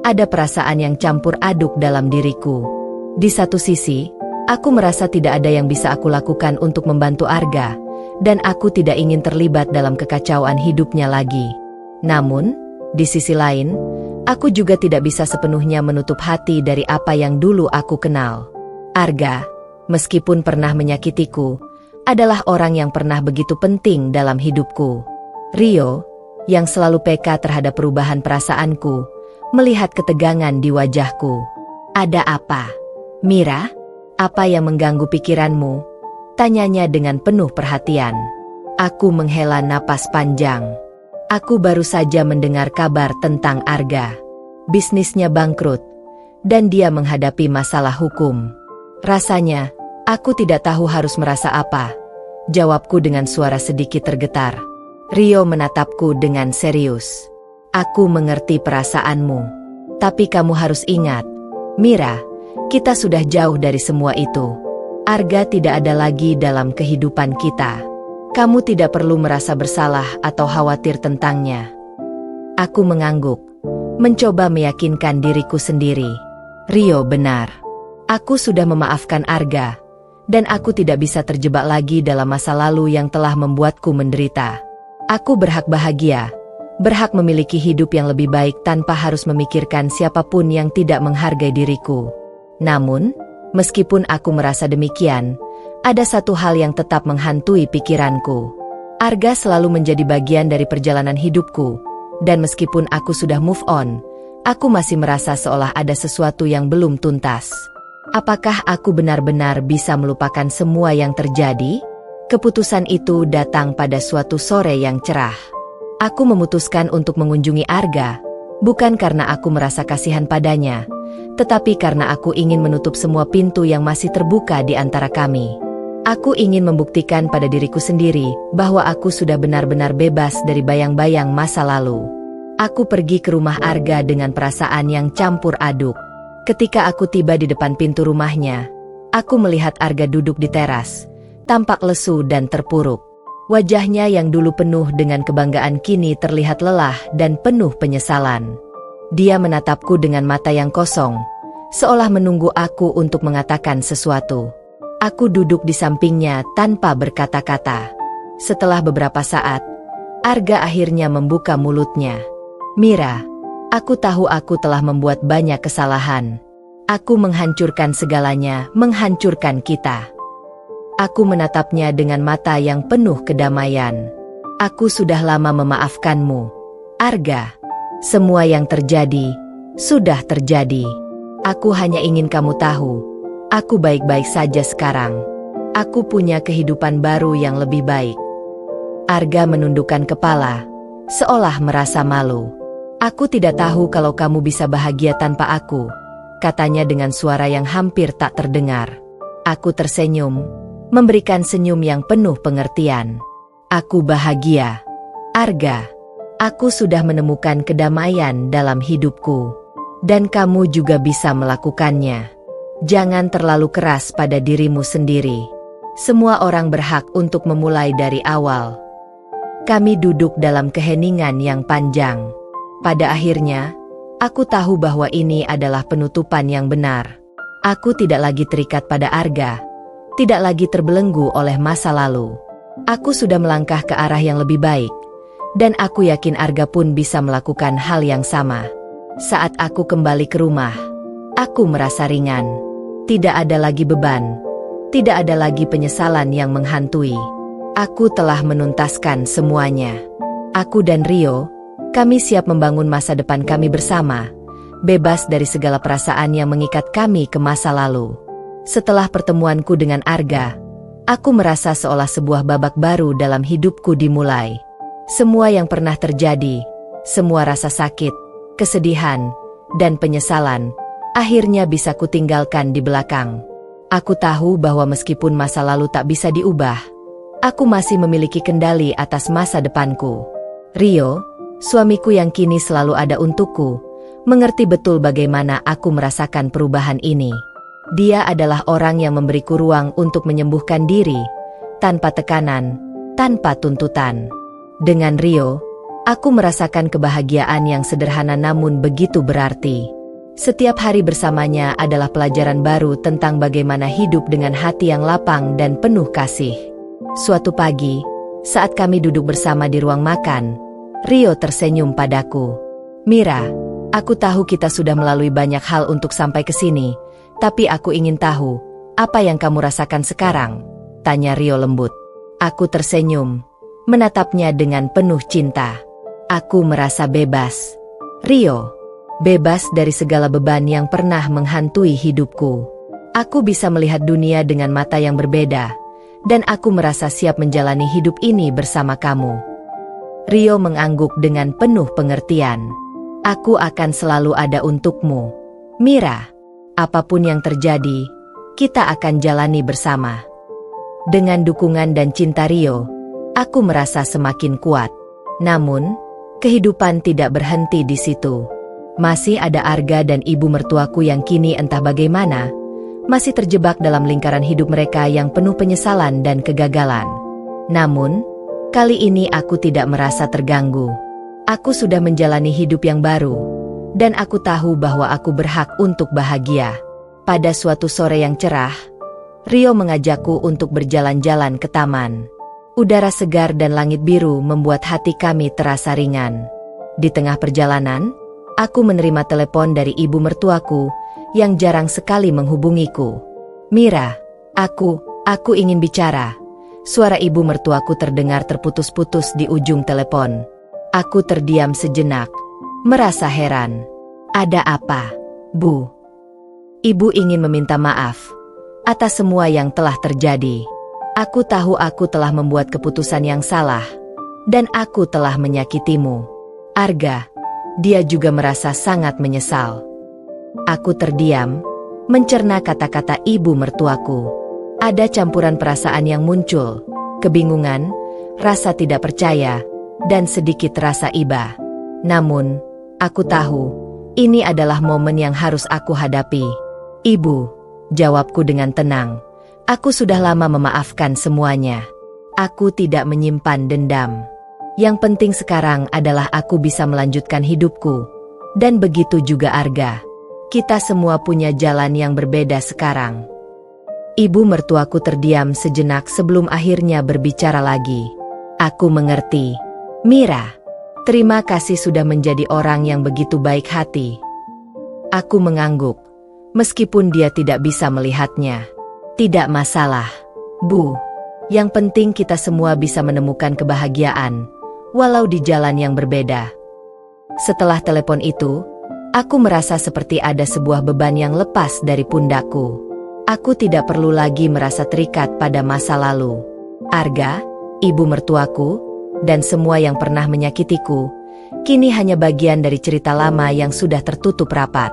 Speaker 1: ada perasaan yang campur aduk dalam diriku. Di satu sisi, aku merasa tidak ada yang bisa aku lakukan untuk membantu Arga, dan aku tidak ingin terlibat dalam kekacauan hidupnya lagi. Namun, di sisi lain, aku juga tidak bisa sepenuhnya menutup hati dari apa yang dulu aku kenal. Arga, meskipun pernah menyakitiku, adalah orang yang pernah begitu penting dalam hidupku. Rio, yang selalu peka terhadap perubahan perasaanku, melihat ketegangan di wajahku. Ada apa? Mira, apa yang mengganggu pikiranmu? Tanyanya dengan penuh perhatian. Aku menghela napas panjang. Aku baru saja mendengar kabar tentang Arga. Bisnisnya bangkrut, dan dia menghadapi masalah hukum. Rasanya, aku tidak tahu harus merasa apa. Jawabku dengan suara sedikit tergetar. Rio menatapku dengan serius. Aku mengerti perasaanmu. Tapi kamu harus ingat, Mira, kita sudah jauh dari semua itu. Arga tidak ada lagi dalam kehidupan kita. Kamu tidak perlu merasa bersalah atau khawatir tentangnya. Aku mengangguk, mencoba meyakinkan diriku sendiri. Rio benar. Aku sudah memaafkan Arga, dan aku tidak bisa terjebak lagi dalam masa lalu yang telah membuatku menderita. Aku berhak bahagia, berhak memiliki hidup yang lebih baik tanpa harus memikirkan siapapun yang tidak menghargai diriku. Namun, meskipun aku merasa demikian, ada satu hal yang tetap menghantui pikiranku. Arga selalu menjadi bagian dari perjalanan hidupku, dan meskipun aku sudah move on, aku masih merasa seolah ada sesuatu yang belum tuntas. Apakah aku benar-benar bisa melupakan semua yang terjadi? Keputusan itu datang pada suatu sore yang cerah. Aku memutuskan untuk mengunjungi Arga, bukan karena aku merasa kasihan padanya, tetapi karena aku ingin menutup semua pintu yang masih terbuka di antara kami. Aku ingin membuktikan pada diriku sendiri bahwa aku sudah benar-benar bebas dari bayang-bayang masa lalu. Aku pergi ke rumah Arga dengan perasaan yang campur aduk. Ketika aku tiba di depan pintu rumahnya, aku melihat Arga duduk di teras, tampak lesu dan terpuruk. Wajahnya yang dulu penuh dengan kebanggaan kini terlihat lelah dan penuh penyesalan. Dia menatapku dengan mata yang kosong, seolah menunggu aku untuk mengatakan sesuatu. Aku duduk di sampingnya tanpa berkata-kata. Setelah beberapa saat, Arga akhirnya membuka mulutnya. "Mira, aku tahu aku telah membuat banyak kesalahan. Aku menghancurkan segalanya, menghancurkan kita." Aku menatapnya dengan mata yang penuh kedamaian. "Aku sudah lama memaafkanmu, Arga. Semua yang terjadi, sudah terjadi. Aku hanya ingin kamu tahu, aku baik-baik saja sekarang. Aku punya kehidupan baru yang lebih baik." Arga menundukkan kepala, seolah merasa malu. "Aku tidak tahu kalau kamu bisa bahagia tanpa aku," katanya dengan suara yang hampir tak terdengar. Aku tersenyum, memberikan senyum yang penuh pengertian. "Aku bahagia, Arga. Aku sudah menemukan kedamaian dalam hidupku. Dan kamu juga bisa melakukannya. Jangan terlalu keras pada dirimu sendiri. Semua orang berhak untuk memulai dari awal." Kami duduk dalam keheningan yang panjang. Pada akhirnya, aku tahu bahwa ini adalah penutupan yang benar. Aku tidak lagi terikat pada Arga, tidak lagi terbelenggu oleh masa lalu. Aku sudah melangkah ke arah yang lebih baik, dan aku yakin Arga pun bisa melakukan hal yang sama. Saat aku kembali ke rumah, aku merasa ringan. Tidak ada lagi beban, tidak ada lagi penyesalan yang menghantui. Aku telah menuntaskan semuanya. Aku dan Rio, kami siap membangun masa depan kami bersama, bebas dari segala perasaan yang mengikat kami ke masa lalu. Setelah pertemuanku dengan Arga, aku merasa seolah sebuah babak baru dalam hidupku dimulai. Semua yang pernah terjadi, semua rasa sakit, kesedihan, dan penyesalan, akhirnya bisa kutinggalkan di belakang. Aku tahu bahwa meskipun masa lalu tak bisa diubah, aku masih memiliki kendali atas masa depanku. Rio, suamiku yang kini selalu ada untukku, mengerti betul bagaimana aku merasakan perubahan ini. Dia adalah orang yang memberiku ruang untuk menyembuhkan diri, tanpa tekanan, tanpa tuntutan. Dengan Rio, aku merasakan kebahagiaan yang sederhana namun begitu berarti. Setiap hari bersamanya adalah pelajaran baru tentang bagaimana hidup dengan hati yang lapang dan penuh kasih. Suatu pagi, saat kami duduk bersama di ruang makan, Rio tersenyum padaku. "Mira, aku tahu kita sudah melalui banyak hal untuk sampai ke sini, tapi aku ingin tahu, apa yang kamu rasakan sekarang?" tanya Rio lembut. Aku tersenyum, menatapnya dengan penuh cinta. "Aku merasa bebas, Rio. Bebas dari segala beban yang pernah menghantui hidupku. Aku bisa melihat dunia dengan mata yang berbeda, dan aku merasa siap menjalani hidup ini bersama kamu." Rio mengangguk dengan penuh pengertian. "Aku akan selalu ada untukmu, Mira. Apapun yang terjadi, kita akan jalani bersama." Dengan dukungan dan cinta Rio, aku merasa semakin kuat. Namun, kehidupan tidak berhenti di situ. Masih ada Arga dan ibu mertuaku yang kini entah bagaimana, masih terjebak dalam lingkaran hidup mereka yang penuh penyesalan dan kegagalan. Namun, kali ini aku tidak merasa terganggu. Aku sudah menjalani hidup yang baru, dan aku tahu bahwa aku berhak untuk bahagia. Pada suatu sore yang cerah, Rio mengajakku untuk berjalan-jalan ke taman. Udara segar dan langit biru membuat hati kami terasa ringan. Di tengah perjalanan, aku menerima telepon dari ibu mertuaku yang jarang sekali menghubungiku. "Mira, aku ingin bicara." Suara ibu mertuaku terdengar terputus-putus di ujung telepon. Aku terdiam sejenak, merasa heran. "Ada apa, Bu?" "Ibu ingin meminta maaf atas semua yang telah terjadi. Aku tahu aku telah membuat keputusan yang salah, dan aku telah menyakitimu, Arga." Dia juga merasa sangat menyesal. Aku terdiam, mencerna kata-kata ibu mertuaku. Ada campuran perasaan yang muncul, kebingungan, rasa tidak percaya, dan sedikit rasa iba. Namun, aku tahu, ini adalah momen yang harus aku hadapi. Ibu, jawabku dengan tenang. Aku sudah lama memaafkan semuanya. Aku tidak menyimpan dendam. Yang penting sekarang adalah aku bisa melanjutkan hidupku. Dan begitu juga Arga. Kita semua punya jalan yang berbeda sekarang. Ibu mertuaku terdiam sejenak sebelum akhirnya berbicara lagi. Aku mengerti. Mira, terima kasih sudah menjadi orang yang begitu baik hati. Aku mengangguk, meskipun dia tidak bisa melihatnya. Tidak masalah, Bu. Yang penting kita semua bisa menemukan kebahagiaan, walau di jalan yang berbeda. Setelah telepon itu, aku merasa seperti ada sebuah beban yang lepas dari pundakku. Aku tidak perlu lagi merasa terikat pada masa lalu. Arga, ibu mertuaku, dan semua yang pernah menyakitiku, kini hanya bagian dari cerita lama yang sudah tertutup rapat.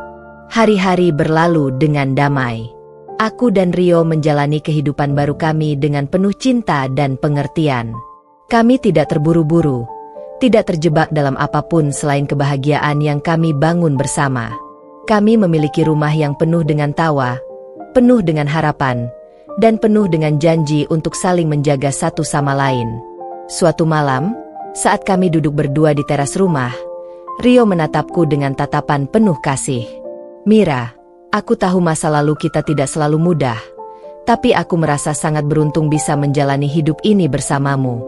Speaker 1: Hari-hari berlalu dengan damai. Aku dan Rio menjalani kehidupan baru kami dengan penuh cinta dan pengertian. Kami tidak terburu-buru, tidak terjebak dalam apapun selain kebahagiaan yang kami bangun bersama. Kami memiliki rumah yang penuh dengan tawa, penuh dengan harapan, dan penuh dengan janji untuk saling menjaga satu sama lain. Suatu malam, saat kami duduk berdua di teras rumah, Rio menatapku dengan tatapan penuh kasih. Mira, aku tahu masa lalu kita tidak selalu mudah, tapi aku merasa sangat beruntung bisa menjalani hidup ini bersamamu.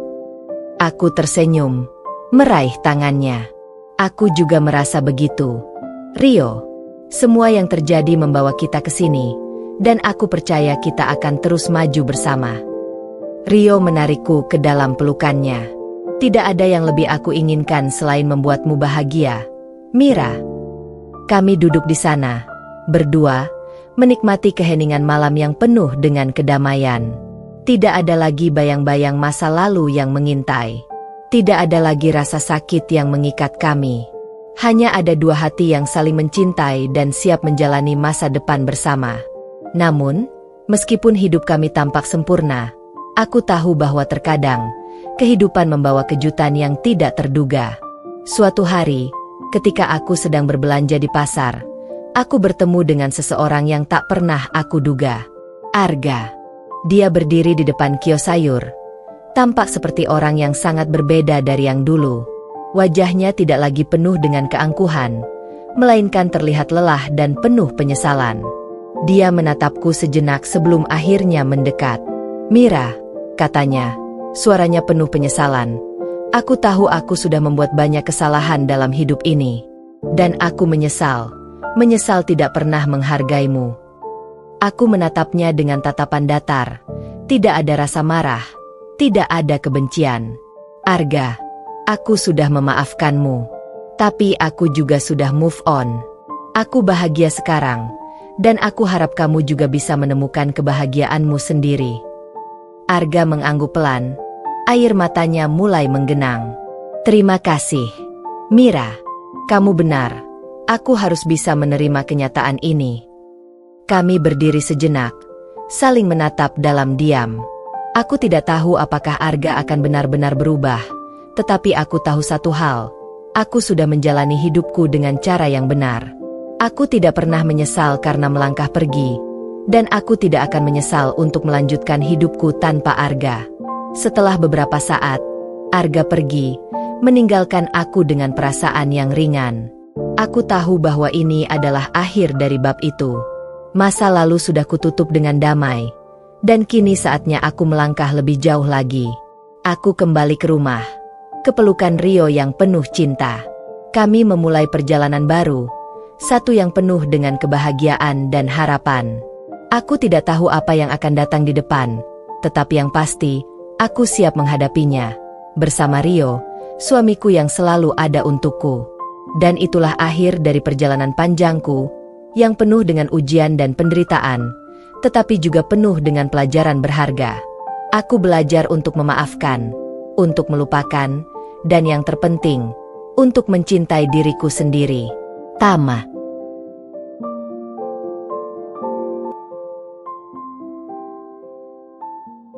Speaker 1: Aku tersenyum, meraih tangannya. Aku juga merasa begitu. Rio, semua yang terjadi membawa kita ke sini, dan aku percaya kita akan terus maju bersama. Rio menarikku ke dalam pelukannya. Tidak ada yang lebih aku inginkan selain membuatmu bahagia, Mira. Kami duduk di sana, berdua, menikmati keheningan malam yang penuh dengan kedamaian. Tidak ada lagi bayang-bayang masa lalu yang mengintai. Tidak ada lagi rasa sakit yang mengikat kami. Hanya ada dua hati yang saling mencintai dan siap menjalani masa depan bersama. Namun, meskipun hidup kami tampak sempurna, aku tahu bahwa terkadang kehidupan membawa kejutan yang tidak terduga. Suatu hari, ketika aku sedang berbelanja di pasar, aku bertemu dengan seseorang yang tak pernah aku duga. Arga. Dia berdiri di depan kios sayur, tampak seperti orang yang sangat berbeda dari yang dulu. Wajahnya tidak lagi penuh dengan keangkuhan, melainkan terlihat lelah dan penuh penyesalan. Dia menatapku sejenak sebelum akhirnya mendekat. Mira, katanya, suaranya penuh penyesalan. Aku tahu aku sudah membuat banyak kesalahan dalam hidup ini. Dan aku menyesal tidak pernah menghargaimu. Aku menatapnya dengan tatapan datar. Tidak ada rasa marah, tidak ada kebencian. Arga, aku sudah memaafkanmu. Tapi aku juga sudah move on. Aku bahagia sekarang. Dan aku harap kamu juga bisa menemukan kebahagiaanmu sendiri. Arga mengangguk pelan, air matanya mulai menggenang. Terima kasih, Mira. Kamu benar, aku harus bisa menerima kenyataan ini. Kami berdiri sejenak, saling menatap dalam diam. Aku tidak tahu apakah Arga akan benar-benar berubah, tetapi aku tahu satu hal, aku sudah menjalani hidupku dengan cara yang benar. Aku tidak pernah menyesal karena melangkah pergi, dan aku tidak akan menyesal untuk melanjutkan hidupku tanpa Arga. Setelah beberapa saat, Arga pergi, meninggalkan aku dengan perasaan yang ringan. Aku tahu bahwa ini adalah akhir dari bab itu. Masa lalu sudah kututup dengan damai, dan kini saatnya aku melangkah lebih jauh lagi. Aku kembali ke rumah, ke pelukan Rio yang penuh cinta. Kami memulai perjalanan baru, satu yang penuh dengan kebahagiaan dan harapan. Aku tidak tahu apa yang akan datang di depan, tetapi yang pasti, aku siap menghadapinya. Bersama Rio, suamiku yang selalu ada untukku. Dan itulah akhir dari perjalanan panjangku, yang penuh dengan ujian dan penderitaan, tetapi juga penuh dengan pelajaran berharga. Aku belajar untuk memaafkan, untuk melupakan, dan yang terpenting, untuk mencintai diriku sendiri. Tama.